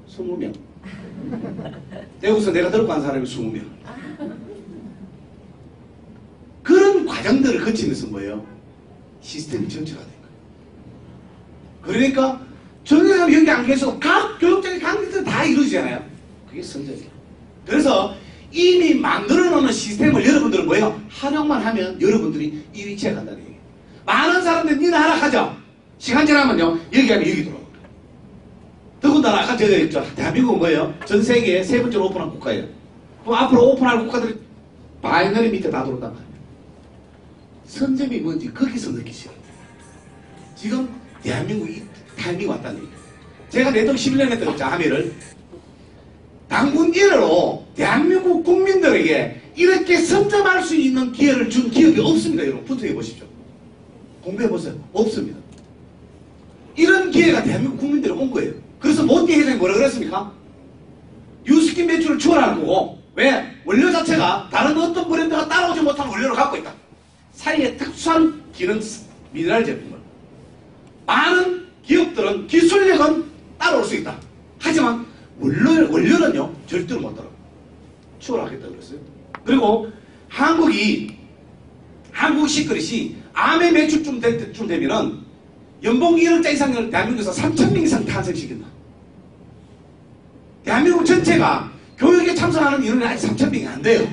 20명. 대구에서 내가 들고 간 사람이 20명. 그런 과정들을 거치면서 뭐예요? 시스템이 정착화된 거예요. 그러니까 정의사람 여기 안 계셔도 각 교육적인 강의들 다 이루어지잖아요. 그게 선점이에요. 그래서 이미 만들어 놓는 시스템을 여러분들은 뭐예요? 활용만 하면 여러분들이 이 위치에 간다는 얘기예요. 많은 사람들이 니는 하락하죠. 시간 지나면요 여기 가면 여기 들어오고. 더군다나 아까 제가 했죠. 대한민국은 뭐예요? 전 세계에 세 번째로 오픈한 국가예요. 그럼 앞으로 오픈할 국가들이 바이너리 밑에 다 들어온단 말이에요. 선점이 뭔지 거기서 느끼시거든요. 지금 대한민국이 타이밍이 왔다는 얘기예요. 제가 내동 11년 했던 자하미를 당군 1회로 대한민국 국민들에게 이렇게 선점할 수 있는 기회를 준 기억이 없습니다. 여러분 분석해 보십시오. 공부해 보세요. 없습니다. 이런 기회가 대한민국 국민들에 온 거예요. 그래서 모티 회장이 뭐라 그랬습니까? 유스킨 매출을 추월하는 거고, 왜? 원료 자체가 다른 어떤 브랜드가 따라오지 못한 원료를 갖고 있다. 사이에 특수한 기능 미네랄 제품을. 많은 기업들은 기술력은 따라올 수 있다. 하지만 원료는요 절대로 못 따라. 추월하겠다 그랬어요. 그리고 한국 시크릿이 암의 매출쯤 될 때쯤 되면은 연봉 1억짜 이상을 대한민국에서 3,000명 이상 탄생시킨다. 대한민국 전체가 교육에 참석하는 인원이 아직 3,000명이 안 돼요.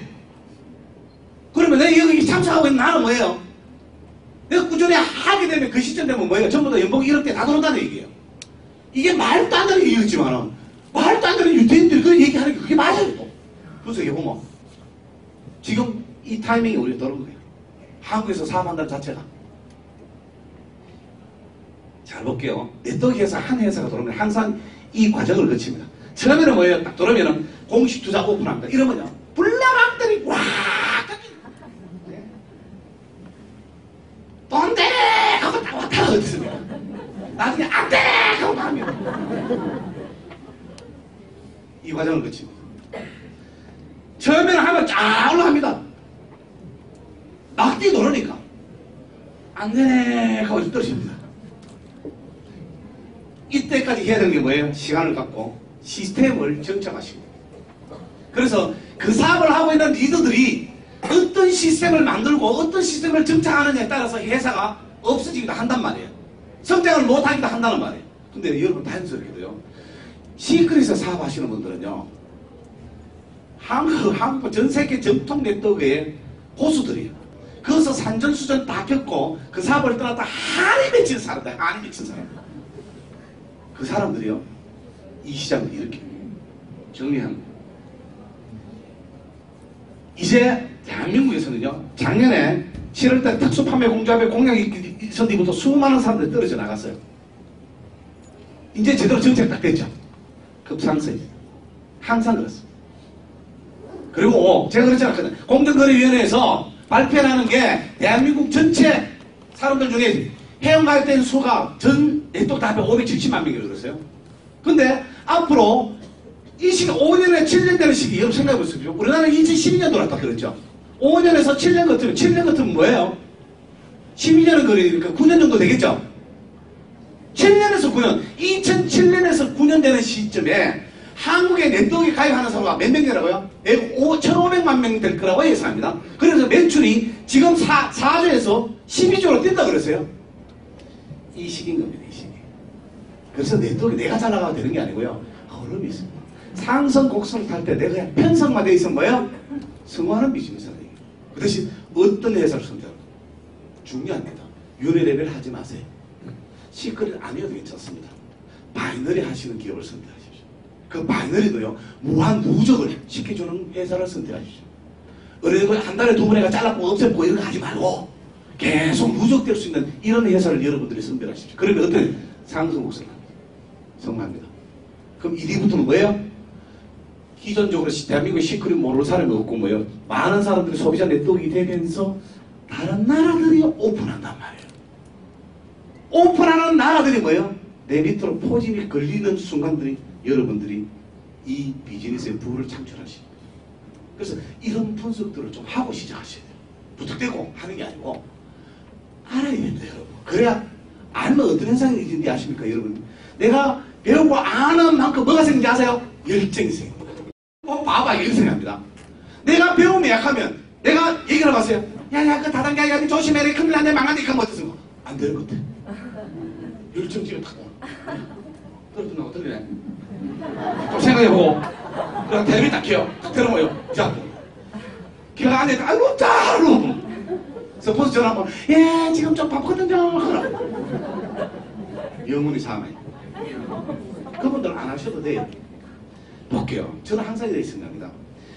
그러면 내가 여기 참석하고 있는 나는 뭐예요? 내가 꾸준히 하게 되면 그 시점 되면 뭐예요? 전부 다 연봉 1억대 다 들어온다는 얘기예요. 이게 말도 안 되는 얘기였지만 말도 안 되는 유대인들이 그 얘기하는 게 그게 맞아요. 또 분석해보면 지금 이 타이밍이 우리가 들어온 거예요. 한국에서 사업한다는 자체가. 잘 볼게요. 네트워크에서 한 회사가 들어오면 항상 이 과정을 거칩니다. 처음에는 뭐예요? 딱 들어오면은 공식 투자 오픈합니다. 이러면요. 불나방들이 와! 돈대! 하고 딱 왔다 어딨습니까? 나중에 안 돼! 하고 나옵니다. 이 과정을 거칩니다. 처음에는 하면 쫙 올라갑니다. 막뛰 노르니까 안 되네 하고 떨어집니다. 이때까지 해야 되는 게 뭐예요? 시간을 갖고 시스템을 정착하시고, 그래서 그 사업을 하고 있는 리더들이 어떤 시스템을 만들고 어떤 시스템을 정착하느냐에 따라서 회사가 없어지기도 한단 말이에요. 성장을 못하기도 한다는 말이에요. 근데 여러분 다행스럽게도요, 시크릿에서 사업하시는 분들은요, 한국 전 세계 전통 네트워크의 고수들이에요. 거기서 산전수전 다 겪고 그 사업을 떠났다 한이 맺힌 사람들, 한이 맺힌 사람. 그 사람들이요, 이 시장을 이렇게 정리합니다. 이제 대한민국에서는요, 작년에 7월달 특수판매 공조합의 공약이 있은 뒤부터 수많은 사람들이 떨어져 나갔어요. 이제 제대로 정책 딱 됐죠. 급상승. 항상 그렇습니다. 그리고 제가 그렇지 않거든요. 공정거래위원회에서 발표하는 게 대한민국 전체 사람들 중에 회원가입된 수가 전 네트워크 다 합해 570만 명이라고 그랬어요. 근데 앞으로 이 시기 5년에 7년 되는 시기 여러분 생각해 보십시오. 우리나라는 2012년 돌았다 그랬죠. 5년에서 7년 같으면 뭐예요? 12년은 거리니까 9년 정도 되겠죠. 7년에서 9년, 2007년에서 9년 되는 시점에 한국의 네트워크에 가입하는 사람가 몇 명 되라고요? 1,500만 명 될 거라고 예상합니다. 그래서 매출이 지금 4조에서 12조로 뛴다 그랬어요. 이 시기인 겁니다. 이 시기. 그래서 네트워크 내가 잘 나가면 되는 게 아니고요. 흐름이 있습니다. 상승 곡선 탈 때 내가 그냥 편성만 돼 있으면 뭐예요? 성공하는 비즈니스다. 그 대신 어떤 회사를 선택하는 중요합니다. 윤회 레벨 하지 마세요. 시크릿 아니어도 괜찮습니다. 바이너리 하시는 기업을 선택하십시오. 그 바이너리도요, 무한 누적을 시켜주는 회사를 선택하십시오. 어린이들 한 달에 2번에가 잘라고 없애고 이런 거 하지 말고 계속 누적될 수 있는 이런 회사를 여러분들이 선별하십시오. 그러면 어떤 상승 곡선을 성공합니다. 그럼 1위부터는 뭐예요? 기존적으로 대한민국 시크릿 모를 사람이 없고 뭐예요? 많은 사람들이 소비자 네트워크가 되면서 다른 나라들이 오픈한단 말이에요. 오픈하는 나라들이 뭐예요? 내 밑으로 포진이 걸리는 순간들이 여러분들이 이 비즈니스의 부를 창출하시는 거예요. 그래서 이런 분석들을 좀 하고 시작하셔야 돼요. 부탁되고 하는 게 아니고 알아야 됩니다, 여러분. 그래야 알면 어떤 현상이 있는지 아십니까, 여러분? 내가 배우고 아는 만큼 뭐가 생긴지 아세요? 열정이 생깁니다. 봐봐, 이렇게 생각합니다. 내가 배움이 약하면 내가 얘기를 해봤어요. 야, 그 다단계 아니 조심해라, 큰일 났네, 망하네, 이거 어떻게 생각? 안 되는 것 같아. 열정 지금 탁 떨어뜨리고 떨리네. 좀 생각해보고 그냥 대를 딱 켜요. 딱 들어모여. 자, 걔가 안에 아이고 짜루 서포스 전화 한번 예 지금 좀 바쁘거든요. 영혼이 사나이. 그분들 안 하셔도 돼요. 볼게요. 저는 항상 이렇게 생각합니다.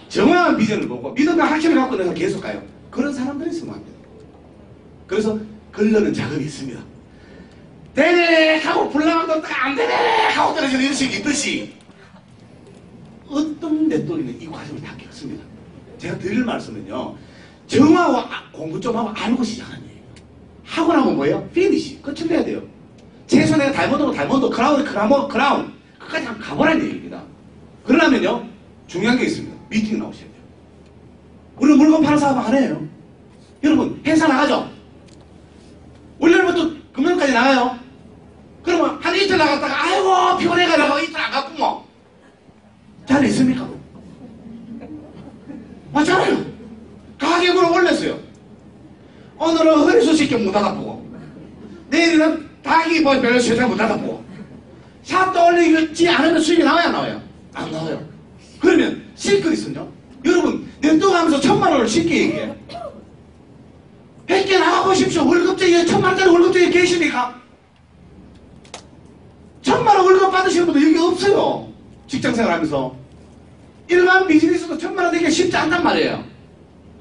정확한 비전을 보고 믿음과 확신을 갖고 내가 계속 가요. 그런 사람들이 성공합니다. 그래서 걸러는 작업이 있습니다. 되네 하고 불나방도 안 되네 하고 떨어지는 인식이 있듯이 어떤 넷도리는 이 과정을 다 겪습니다. 제가 드릴 말씀은요, 정하고 공부 좀 하고 알고 시작하는 얘기예요. 하고 나면 뭐예요? 피니시 끝을 내야 돼요. 최소 내가 다이몬드 크라운 끝까지 한번 가보라는 얘기입니다. 그러려면요 중요한 게 있습니다. 미팅 나오셔야 돼요. 우리는 물건 파는 사업 안 해요. 여러분 행사 나가죠? 월요일부터 금요일까지 나가요. 그러면 한 이틀 나갔다가 아이고 피곤해가지고 이틀 안 갔고 뭐 잘 있습니까? 맞잖아요. 가격을 올렸어요. 오늘은 허리수 쉽게 못 알아보고 내일은 닭이 뭐 별로 세상 못 알아보고 샵도 올리지 않으면 수익이 나와야 나와요? 안 나와요. 그러면 실컷 있으면요, 여러분 냅둬가면서 1000만원을 쉽게 얘기해. 100개 나가보십시오. 월급쟁이 1000만원짜리 월급쟁이 계십니까? 1000만원 월급 받으시는 분들 여기 없어요. 직장생활 하면서 일반 비즈니스도 1000만원 내기가 쉽지 않단 말이에요.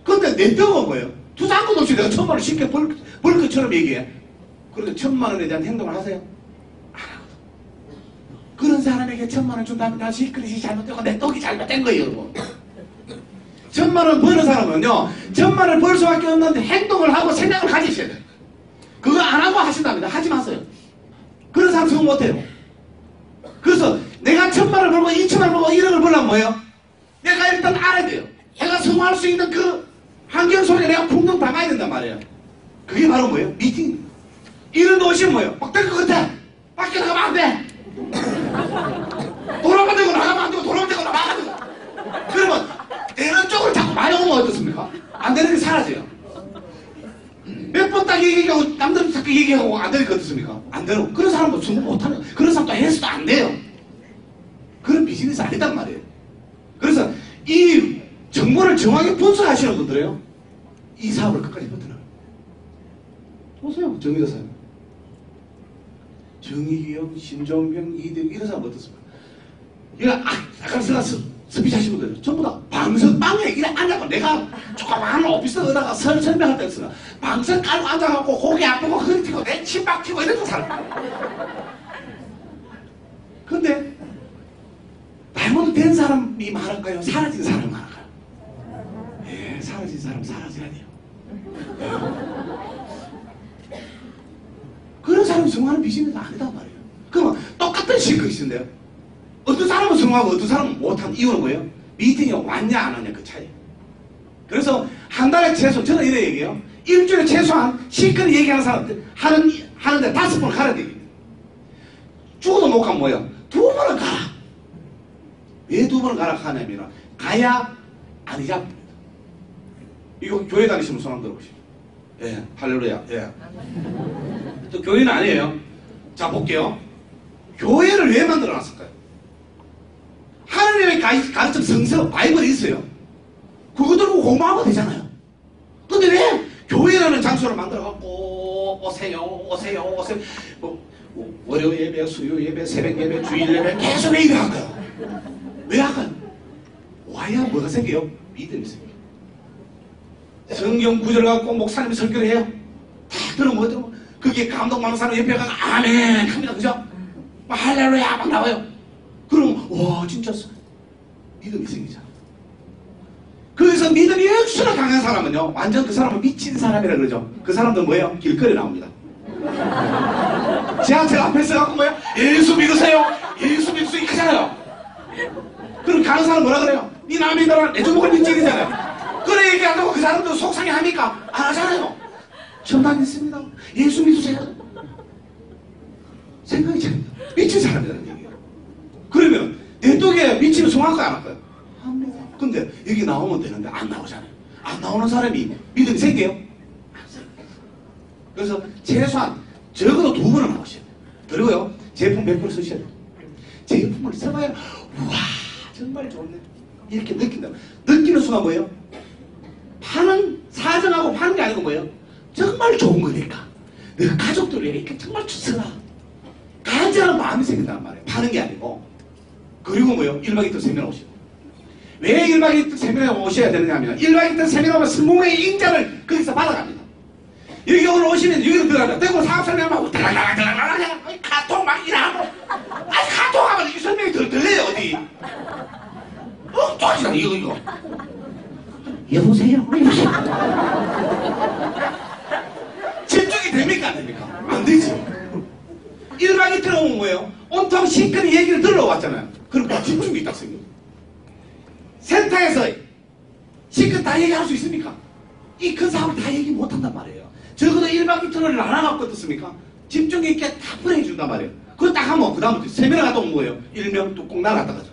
근데 냅둬가 뭐예요? 투자 한 것 없이 내가 1000만원 쉽게 벌 것처럼 얘기해. 그런데 1000만원에 대한 행동을 하세요? 안 하거든. 그런 사람에게 1000만원 준다면 다 실컷이 잘못되고 내 떡이 잘못된 거예요, 여러분. 1000만원 버는 사람은요, 1000만원 벌 수밖에 없는데 행동을 하고 생각을 가지셔야 돼요. 그거 안 하고 하신답니다. 하지 마세요. 그런 사람 성공 못해요. 그래서 내가 1000만원 벌고 2000만원 벌고 1억을 벌려면 뭐예요? 내가 일단 알아야 돼요. 내가 성공할 수 있는 그 환경 속에 내가 풍덩 담아야 된단 말이에요. 그게 바로 뭐예요? 미팅입니다. 이런 것이 뭐예요? 막 될 것 같아. 밖에 나가면 안 돼. 돌아만 되고 나가면 안 되고 돌아만 되고 나가면 안 되고. 그러면 되는 쪽을 자꾸 많이 오면 어떻습니까? 안 되는 게 사라져요. 몇 번 딱 얘기하고 남들은 자꾸 얘기하고 안 되는 게 어떻습니까? 안 되는. 그런 사람은 성공 못하는, 그런 사람도 해서도 안 돼요. 그런 비즈니스 아니단 말이에요. 그래서 이 정보를 정확히 분석하시는 분들이요, 이 사업을 끝까지 버텨나가요. 보세요, 정의사 사람. 정의기영, 신종병, 이대영 이런 사람 어떻습니까? 이거 아까 스피치 하신 분들 전부 다 방석방에 이래 앉아서 내가 조그마한 오피스 얻다가 설명할 때 있으면 방석 깔고 앉아갖고 고개 아프고 허리 튀고 내 침박 튀고 이런 거 사람. 근데 다이몬드 된 사람이 많을까요? 사라진 사람이 많을까요? 예, 사라진 사람 사라져야 돼요. 그런 사람이 성공하는 비즈니스가 아니단 말이에요. 그러면 똑같은 실컷이신데요, 어떤 사람은 성공하고 어떤 사람은 못하는 이유는 뭐예요? 미팅이 왔냐 안 왔냐 그 차이. 그래서 한 달에 최소, 저는 이래 얘기해요. 일주일에 최소한 실컷 얘기하는 사람들 하는데 5번 가라는 얘기입니다. 죽어도 못 가면 뭐예요? 2번은 가라. 왜 2번은 가라 하냐면 가야 안 잊어버립니다. 이거 교회 다니시면 손 한번 들어보시죠. 예, 할렐루야. 예. 또 교회는 아니에요. 자, 볼게요. 교회를 왜 만들어 놨을까요? 하나님의 가르침 성서 바이블이 있어요. 그거 들고 공부하면 되잖아요. 근데 왜 교회라는 장소를 만들어갖고 오세요 뭐 월요 예배, 수요 예배, 새벽 예배, 주일 예배 계속 왜 이래 할까요? 왜 할까요? 와야 뭐가 생겨요? 믿음이 생겨요. 성경 구절 갖고 목사님이 설교를 해요. 다 들으면 그게 감동받는 사람 옆에 가서 아멘 합니다. 그죠? 할렐루야 막 나와요. 그럼 와 진짜 믿음이 생기잖아. 그래서 믿음이 역수나 강한 사람은요, 완전 그 사람은 미친 사람이라 그러죠. 그 사람들은 뭐예요? 길거리에 나옵니다. 지하철 앞에서 갖고 뭐예요? 예수 믿으세요. 예수 믿으세요 이렇게 하잖아요. 그럼 가는 사람 뭐라 그래요? 니 남이더라 내 주먹을 믿지이잖아요. 그래 얘기한다고 그 사람들 속상해 합니까? 안 하잖아요. 천당 있습니다. 예수 믿으세요. 생각이 차립니다. 미친 사람이라는 얘기예요. 그러면 내 쪽에 미치면 성공할까요 안 할까요? 합니다. 근데 여기 나오면 되는데 안 나오잖아요. 안 나오는 사람이 믿음이 생겨요? 안 생겨요. 그래서 최소한 적어도 2번은 나오셔야 돼요. 그리고요, 제품 100% 쓰셔야 돼요. 제품을 써봐야 우와 정말 좋네 이렇게 느낀다. 느끼는 순간 뭐예요? 사정하고 파는 게 아니고 뭐예요? 정말 좋은 거니까 내 가족들을 이렇게 정말 주서라 간절한 마음이 생긴단 말이에요. 파는 게 아니고. 그리고 뭐예요? 1박 2일 세미나 오시고. 왜 1박 2일 세미나에 오셔야 되느냐 하면 1박 2일 세미나 오면 성공의 인자를 거기서 받아갑니다. 여기 오늘 오시면 여기로 들어가자. 대구 사업 설명하고 달랑달랑달랑 카톡 막 일하고. 아니 카톡 하면 이 설명이 들려요 어디? 좋아지잖아 이거. 여보세요? 집중이 됩니까 안 됩니까? 안 되지. 1박 이틀 오면 뭐예요? 온통 시끄러운 얘기를 들러왔잖아요. 그럼 다 집중이 있다 생겨. 센터에서 시끄러 다 얘기할 수 있습니까? 이 큰 사업을 다 얘기 못한단 말이에요. 적어도 1박 이틀을 나눠갖고 어떻습니까? 집중 있게 다 보내준단 말이에요. 그거 딱 하면 그 다음부터 세미나 갔다 온 거예요. 일명 뚜껑 날아갔다 가죠.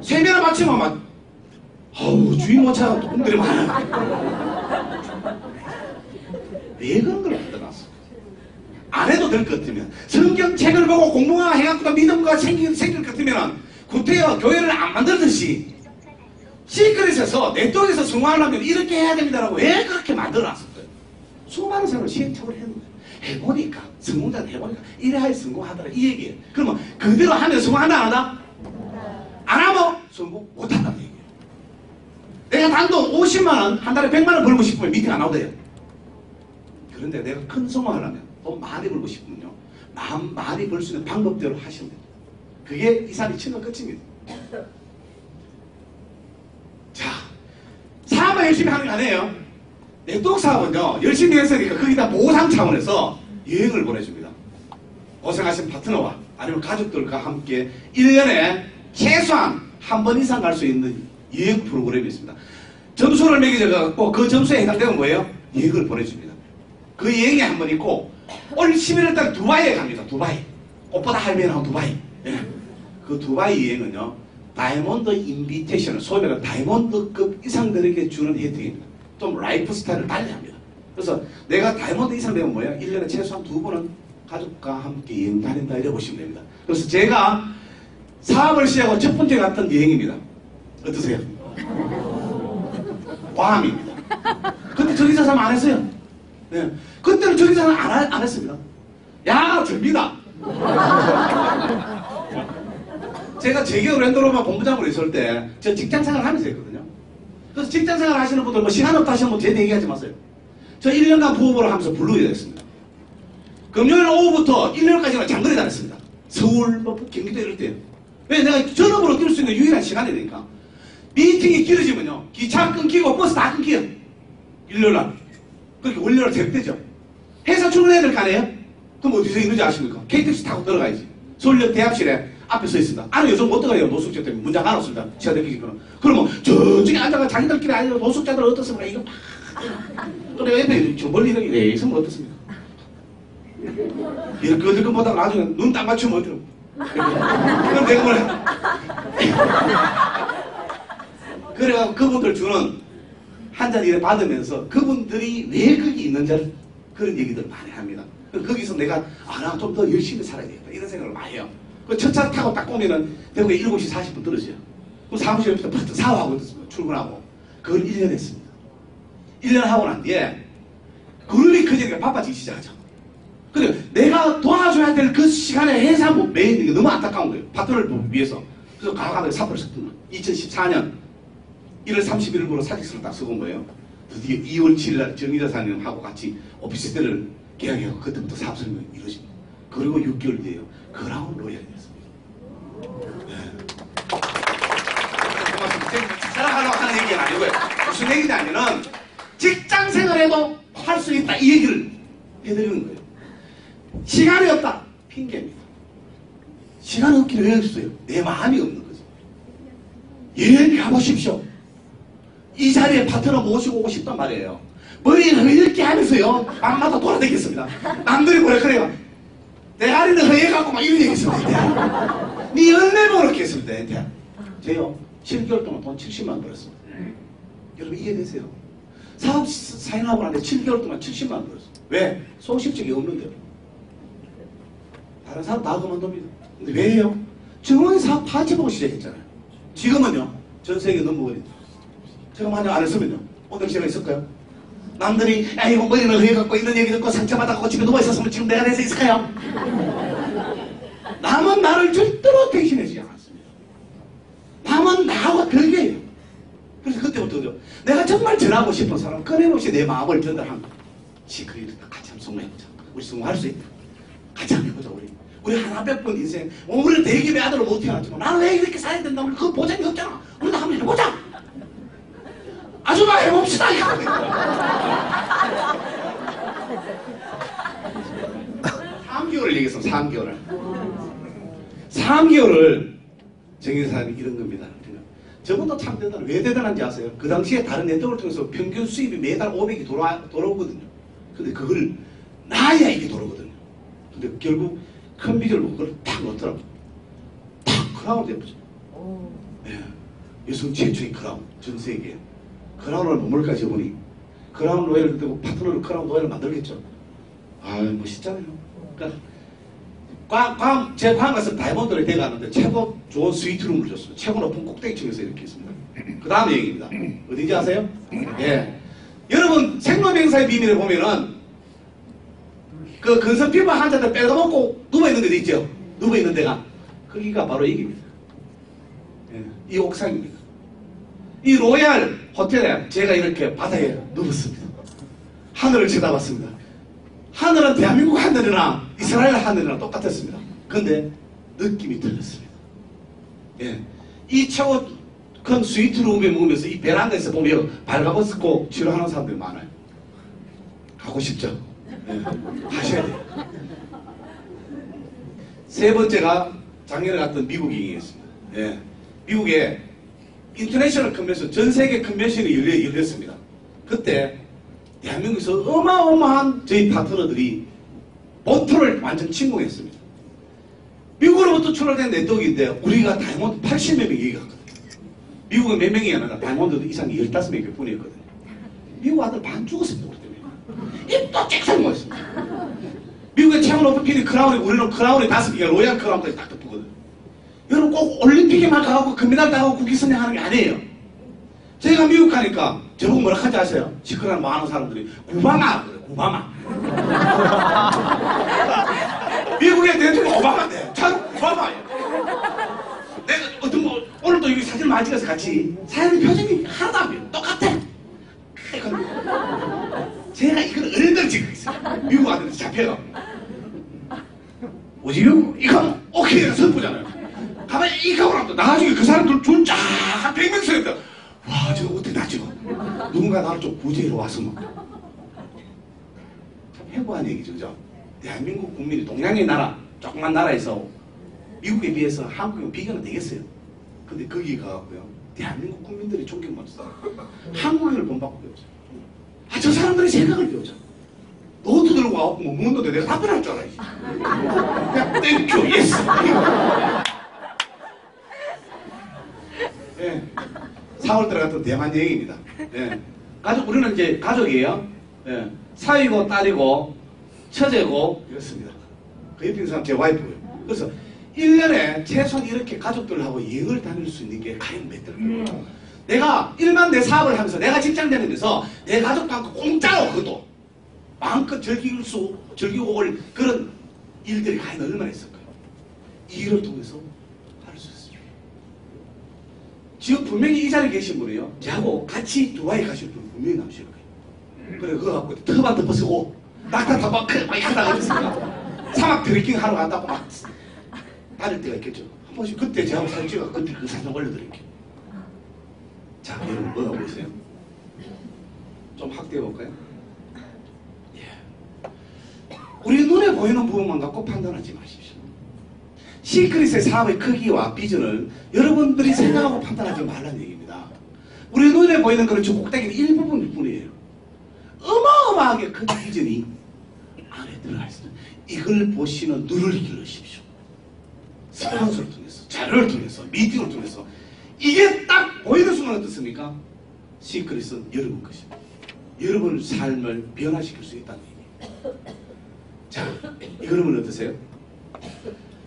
세미나 마치면 막 아우 주인 못 찾아 뚜껑들이 많아. 왜 그런 걸 만들어놨어? 안 해도 될 것 같으면 성경책을 보고 공부가 해갖고 믿음과 생길 것 같으면 구태여 교회를 안 만들듯이 시크릿에서 내 쪽에서 성공하려면 이렇게 해야 됩니다라고 왜 그렇게 만들어놨을까요? 수많은 사람을 시행착오를 했는데 해보니까 성공자는 해보니까 이래야 성공하더라 이 얘기예요. 그러면 그대로 하면 성공한다 안 한다? 안 하면 성공 못한다는 얘기예요. 내가 단돈 50만원 한 달에 100만원 벌고 싶으면 미팅 안 나오대요. 그런데 내가 큰 성공하려면 돈 많이 벌고 싶으면요 마음 많이 벌 수 있는 방법대로 하시면 돼요. 그게 이 사람이 치는 끝입니다. 자, 사업을 열심히 하는 거 아니에요. 네트워크 사업은요 열심히 했으니까 거기다 보상 차원에서 여행을 보내줍니다. 고생하신 파트너와 아니면 가족들과 함께 1년에 최소한 한 번 이상 갈 수 있는 여행 프로그램이 있습니다. 점수를 매겨져갖고 그 점수에 해당되는 뭐예요? 여행을 보내줍니다. 그 여행에 한 번 있고 올 11월달 두바이에 갑니다. 두바이. 꽃보다 할매한 두바이. 예. 그 두바이 여행은요 다이몬드 인비테이션을 소위 말하는 다이몬드급 이상들에게 주는 혜택입니다. 좀 라이프 스타일을 달리 합니다. 그래서 내가 다이몬드 이상 되면 뭐예요? 1년에 최소한 2번은 가족과 함께 여행 다닌다 이래 보시면 됩니다. 그래서 제가 사업을 시작하고 첫 번째 갔던 여행입니다. 어떠세요? 괌입니다. 그때 전기자산 안 했어요. 네. 그때는 전기자산 안 했습니다. 야, 접니다. 제가 제기업 랜드로버 본부장으로 있을 때 저 직장생활 하면서 했거든요. 그래서 직장생활 하시는 분들 뭐 시간 없다 하시는 분 저한테 얘기하지 마세요. 저 1년간 부업을 하면서 블루에 됐습니다. 금요일 오후부터 1년까지는 장거리 다녔습니다. 서울, 뭐 경기도 이럴 때요. 왜 내가 전업으로 뛸 수 있는 유일한 시간이니까. 미팅이 길어지면요 기차 끊기고 버스 다 끊겨요. 일요일날. 그렇게 월요일 새벽되죠. 회사 출근해야 될 거 아니에요? 그럼 어디서 있는지 아십니까? KTX 타고 들어가야지. 서울역 대합실에 앞에 서 있습니다. 안에 요즘 못 들어가요. 노숙자 때문에 문장 안 없습니다. 제가 느끼기로는. 그러면 저쪽에 앉아가 자기들끼리 아니라 노숙자들 어떻습니까? 이거 또 내가 옆에 저 멀리 이렇게 있으면 어떻습니까? 이렇게 어딜 보다가 나중에 눈 딱 맞추면 어때요? 그럼 내가 뭐래? 그래가지고 그분들 주는 한 잔 일을 받으면서 그분들이 왜 거기 있는지 그런 얘기들 많이 합니다. 거기서 내가 나 좀 더 열심히 살아야 되겠다 이런 생각을 많이 해요. 그 첫 차 타고 딱 오면은 대구에 7시 40분 떨어져요. 그럼 사무실에 부터 사업하고 출근하고 그걸 1년 했습니다. 1년 하고 난 뒤에 그룹이 커지니까 바빠지기 시작하죠. 근데 내가 도와줘야 될 그 시간에 회사 못 매이는 게 너무 안타까운 거예요. 파트너를 위해서. 그래서 가가지고 사표를 썼던 2014년 1월 31일부로 사직서를 딱 써본 거예요. 드디어 2월 7일날 정의자사님하고 같이 오피스텔을 계약해서 그때부터 사업 설명이 이루어집니다. 그리고 6개월 뒤에요. 그라운 로얄이 됐습니다. 네. 자랑하려고 하는 얘기는 아니고요. 무슨 얘기냐면은 직장 생활에도 할 수 있다 이 얘기를 해드리는 거예요. 시간이 없다 핑계입니다. 시간이 없기를 왜 없어요? 내 마음이 없는 거죠. 여행 가보십시오. 이 자리에 파트너 모시고 오고 싶단 말이에요. 머리는 이렇게 하면서요 밤마다 돌아다니겠습니다. 남들이 뭐라 그래요? 대가리는 허해갖고 막 이런 얘기 했습니다. 네 열매 먹었겠습니다. 저요 7개월 동안 돈 70만 원 벌었습니다. 여러분 이해되세요? 사업 사인하고 나는데 7개월 동안 70만 원 벌었어요. 왜? 소식적이 없는데요. 다른 사람 다 그만둡니다. 근데 왜요? 정원이 사업 파헤쳐보고 시작했잖아요. 지금은요 전 세계 넘버원이죠. 제가 만약 안 했으면요 오늘 제가 있을까요? 남들이 야 이거 머리를 흐려갖고 이런 얘기 듣고 상처받았고 집에 누워있었으면 지금 내가 돼서 있을까요? 남은 나를 절대로 대신해주지 않았습니다. 남은 나하고 별개예요. 그래서 그때부터죠 내가 정말 전하고 싶은 사람 꺼내놓지 내 마음을 전달한 거예요. 시크릿 같이 한번 성공해보자. 우리 성공할 수 있다. 같이 한번 해보자 우리 하나 뺏번 인생. 우리 대기업의 아들로 못 태어났지만 나는 왜 이렇게 살아야 된다. 우리 그거 보장이 없잖아. 우리도 한번 해보자. 아줌마 해봅시다. 3개월을 얘기했어. 3개월을 정의사님이 이런 겁니다. 저분도 참 대단해. 왜 대단한지 아세요? 그 당시에 다른 네트워크를 통해서 평균 수입이 매달 500이 돌아오거든요. 근데 그걸 나야 이게 돌아오거든요. 근데 결국 컴퓨터를 그걸 탁 넣더라고. 탁 크라운 돼보죠. 네. 여성 최초의 크라운. 전 세계에. 크라운을 머물까지 해보니 크라운 로얄을 뜨고 파트너를 크라운 로얄을 만들겠죠. 아유 멋있잖아요. 그러니까 제 과학 가서 다이아몬드를 대가는데 최고 좋은 스위트룸을 줬어요. 최고 높은 꼭대기층에서 이렇게 있습니다. 그 다음 얘기입니다. 어딘지 아세요? 예. 여러분 생로병사의 비밀을 보면은 그 근선피부 환자들 빼가먹고 누워있는 데도 있죠. 누워있는 데가 거기가 바로 여기입니다. 예. 이 옥상입니다. 이 로얄 호텔에 제가 이렇게 바다에 누웠습니다. 하늘을 쳐다봤습니다. 하늘은 대한민국 하늘이나 이스라엘 하늘이랑 똑같았습니다. 그런데 느낌이 틀렸습니다. 예. 이 최고 큰 스위트룸에 묵으면서 이 베란다에서 보면 발가벗고 치료하는 사람들이 많아요. 가고 싶죠? 예. 하셔야 돼요. 세 번째가 작년에 갔던 미국 여행이었습니다. 예. 미국에 인터내셔널 컨벤션, 전 세계 컨벤션이 열렸습니다. 그때 대한민국에서 어마어마한 저희 파트너들이 모토를 완전 침공했습니다. 미국으로부터 출발된 네트워크인데 우리가 다이아몬드 80몇 명이 여기 갔거든요. 미국은 몇 명이 아니라 다이아몬드 이상이 15명 뿐이었거든요. 미국 아들 반 죽었습니다. 우리 때문에. 입도 잭삭 먹었습니다. 미국의 최고 높은 필이 크라운이, 우리는 크라운이 5개가 로얄 크라운까지 딱 덮거든요. 여러분 꼭 올림픽에만 가고 금메달 따고 국기 선양하는 게 아니에요. 제가 미국 가니까 저보고 뭐라 하지 아세요? 시끄러운 많은 사람들이 구바마 그래. 구바마. 미국의 대통령 오바마인데 참 구바마예요. 내가 어떤 뭐 오늘도 여기 사진을 많이 찍어서 같이 사진 표정이 하나도 안 변해. 똑같아. 제가 이걸 어른들 찍고 있어요. 미국 아들한테 잡혀가. 뭐지요? 이거 오케이가 선포잖아요. 가만히 이거고 나면 나중에 그 사람들 줄쫙 100명 서있다. 와, 저거 어떻게 나 찍어? 누군가 나를 좀 구제로 와서 뭐. 참 해보한 얘기죠, 그죠? 대한민국 국민이 동양의 나라, 조그만 나라에서 미국에 비해서 한국은 비교는 되겠어요. 근데 거기 가고요. 대한민국 국민들이 존경받았어요. 한국인을 본받고 배우죠. 아, 저 사람들이 생각을 배우죠. 노트 들고 와갖고 뭐 묻는데 내가 답변할 줄 알아야지. 그냥 땡큐, 예스. 예. 4월 들어갔던 대만 여행입니다. 예. 우리는 이제 가족이에요. 예. 사위고 딸이고 처제고 이렇습니다. 그 옆에 있는 사람 제 와이프고요. 그래서 1년에 최소한 이렇게 가족들하고 여행을 다닐 수 있는 게 과연 몇 달까요? 내가 일반 내 사업을 하면서 내가 직장 다니면서 내 가족과 함께 공짜로 그것도 마음껏 즐기고 올 그런 일들이 과연 얼마나 있을까요? 이 일을 통해서 할 수 있습니다. 지금 분명히 이 자리에 계신 분이요. 저하고 같이 두바이 가실 분 분명히 남으실 거예요. 그래 그거 갖고 터반 덮어쓰고 낙타 타고 막 하다가 그랬습니다. 사막 트레킹 하러 간다고 막 다닐 때가 있겠죠. 한 번씩 그때 저하고 사진 찍어 그때 그 사진 올려드릴게요. 자, 여러분 뭐가 보이세요? 좀 확대해 볼까요? 예. 우리 눈에 보이는 부분만 갖고 판단하지 마십시오. 시크릿의 사업의 크기와 비전을 여러분들이 생각하고 판단하지 말라는 얘기입니다. 우리 눈에 보이는 그런 저 꼭대기는 일부분일 뿐이에요. 어마어마하게 큰 비전이 안에 들어가 있습니다. 이걸 보시는 눈을 길러십시오. 스폰서를 통해서, 자료를 통해서, 미팅을 통해서 이게 딱 보이는 순간 어떻습니까? 시크릿은 여러분 것입니다. 여러분 삶을 변화시킬 수 있다는 얘기예요. 자, 여러분 어떠세요?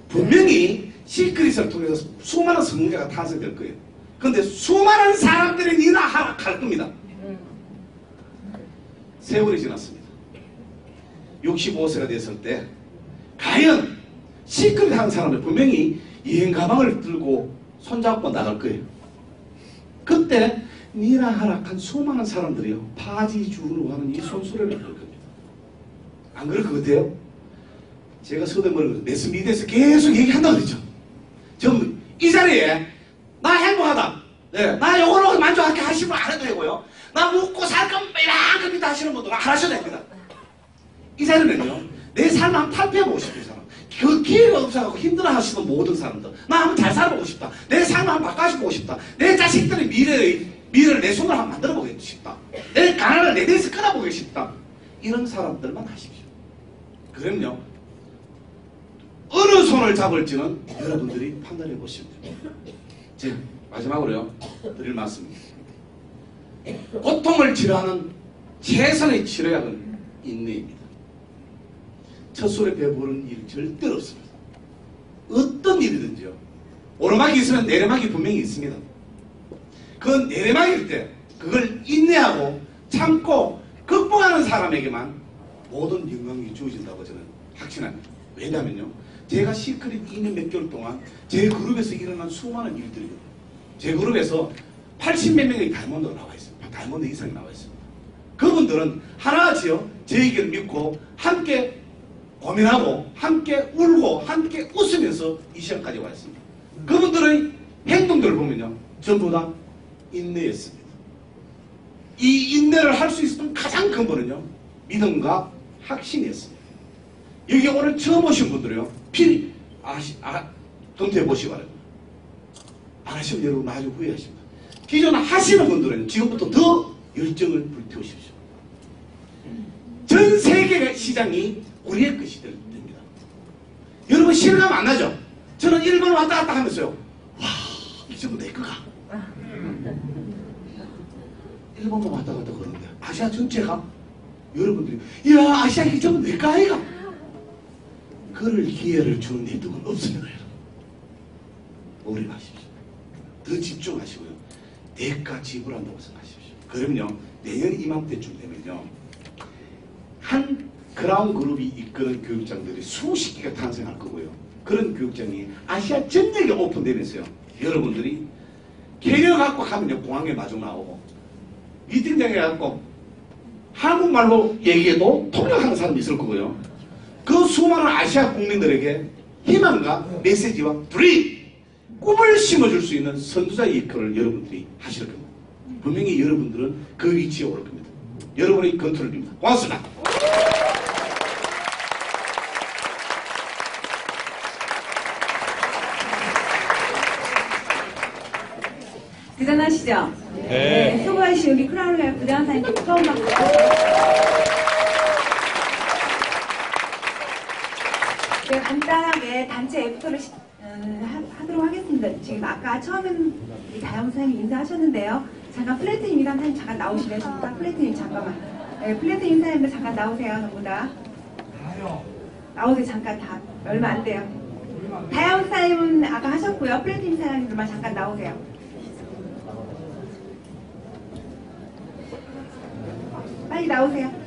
분명히 시크릿을 통해서 수많은 성공자가 탄생될 거예요. 그런데 수많은 사람들이 니나 하락할 겁니다. 세월이 지났습니다. 65세가 됐을 때 과연 시크릿 하는 사람은 분명히 여행 가방을 들고 손잡고 나갈 거예요. 그때 니나 하락한 수많은 사람들이요 파지주로 하는 이 손수레를 할 겁니다. 안 그럴 것 같아요? 제가 서대문을 매스미디어에서 계속 얘기한다고 그랬죠. 전 이 자리에 나 행복하다. 네, 나 요걸로 만족하게 하시면 안 해도 되고요. 나 먹고 살 거면 이만큼이다 하시는 분들은 안 하셔도 됩니다. 이 자리는요, 내 삶을 한번 탈피해보고 싶은 사람, 그 기회가 없어서 힘들어하시는 모든 사람들, 나 한번 잘 살아보고 싶다. 내 삶을 한번 바꿔보고 싶다. 내 자식들의 미래를 내 손으로 한번 만들어보고 싶다. 내 가난을 내 대에서 끊어보고 싶다. 이런 사람들만 하십시오. 그럼요, 어느 손을 잡을지는 여러분들이 판단해 보시면 됩니다. 제 마지막으로요, 드릴 말씀입니다. 고통을 치료하는 최선의 치료약은 인내입니다. 첫술에 배부른 일이 절대로 없습니다. 어떤 일이든지요, 오르막이 있으면 내리막이 분명히 있습니다. 그 내리막일 때 그걸 인내하고 참고 극복하는 사람에게만 모든 영광이 주어진다고 저는 확신합니다. 왜냐하면요, 제가 시크릿 2년 몇 개월 동안 제 그룹에서 일어난 수많은 일들이요, 제 그룹에서 80몇 명의 다이몬드가 나와 있습니다. 다이몬드 이상이 나와 있습니다. 그분들은 하나같이요, 제 얘기를 믿고 함께 고민하고 함께 울고 함께 웃으면서 이 시간까지 왔습니다. 그분들의 행동들을 보면요, 전부 다 인내였습니다. 이 인내를 할 수 있었던 가장 근본은요, 믿음과 확신이었습니다. 여기 오늘 처음 오신 분들이요, 필히 검토해 보시기 바랍니다. 안 하시면 여러분 나중에 후회하십니다. 기존 하시는 분들은 지금부터 더 열정을 불태우십시오. 전 세계 시장이 우리의 것이 됩니다. 여러분 실감 안 나죠? 저는 일본 왔다 갔다 하면서요, 와, 이 정도 내 거가. 일본만 왔다 갔다 그러는데 아시아 전체가 여러분들이, 이야, 아시아 이 정도 내 거 아이가? 그럴 기회를 주는 대통은 없습니다. 여러분, 오래 마십시오. 더 집중하시고요, 대가 지불한다고 생각하십시오. 그럼요, 내년 이맘때쯤 되면요, 한 크라운 그룹이 이끄는 교육장들이 수십 개가 탄생할 거고요, 그런 교육장이 아시아 전역에 오픈되면서요, 여러분들이 캐리어 갖고 가면요, 공항에 마중 나오고 미팅장에 갖고 한국말로 얘기해도 통역하는 사람이 있을 거고요, 그 수많은 아시아 국민들에게 희망과 메시지와 꿈을 심어줄 수 있는 선두자의 역할을 여러분들이 하실 겁니다. 분명히 여러분들은 그 위치에 오를 겁니다. 여러분의 건투를 빕니다. 고맙습니다. 대단하시죠? 네. 수고하신 여기 크라운 로얄 부장사님께 처음 봤고요. 제가 간단하게 단체 애프터를 하도록 하겠습니다. 지금 아까 처음엔 다영 선생님 인사하셨는데요. 잠깐 플래트님 인사님 잠깐 나오시겠습니까? 플래트님 잠깐만. 네, 플래트님 인사님들 잠깐 나오세요. 전부 다. 나오세요. 잠깐 다. 얼마 안 돼요. 다영 선생님은 아까 하셨고요. 플래트님 인사님들만 잠깐 나오세요. 빨리 나오세요.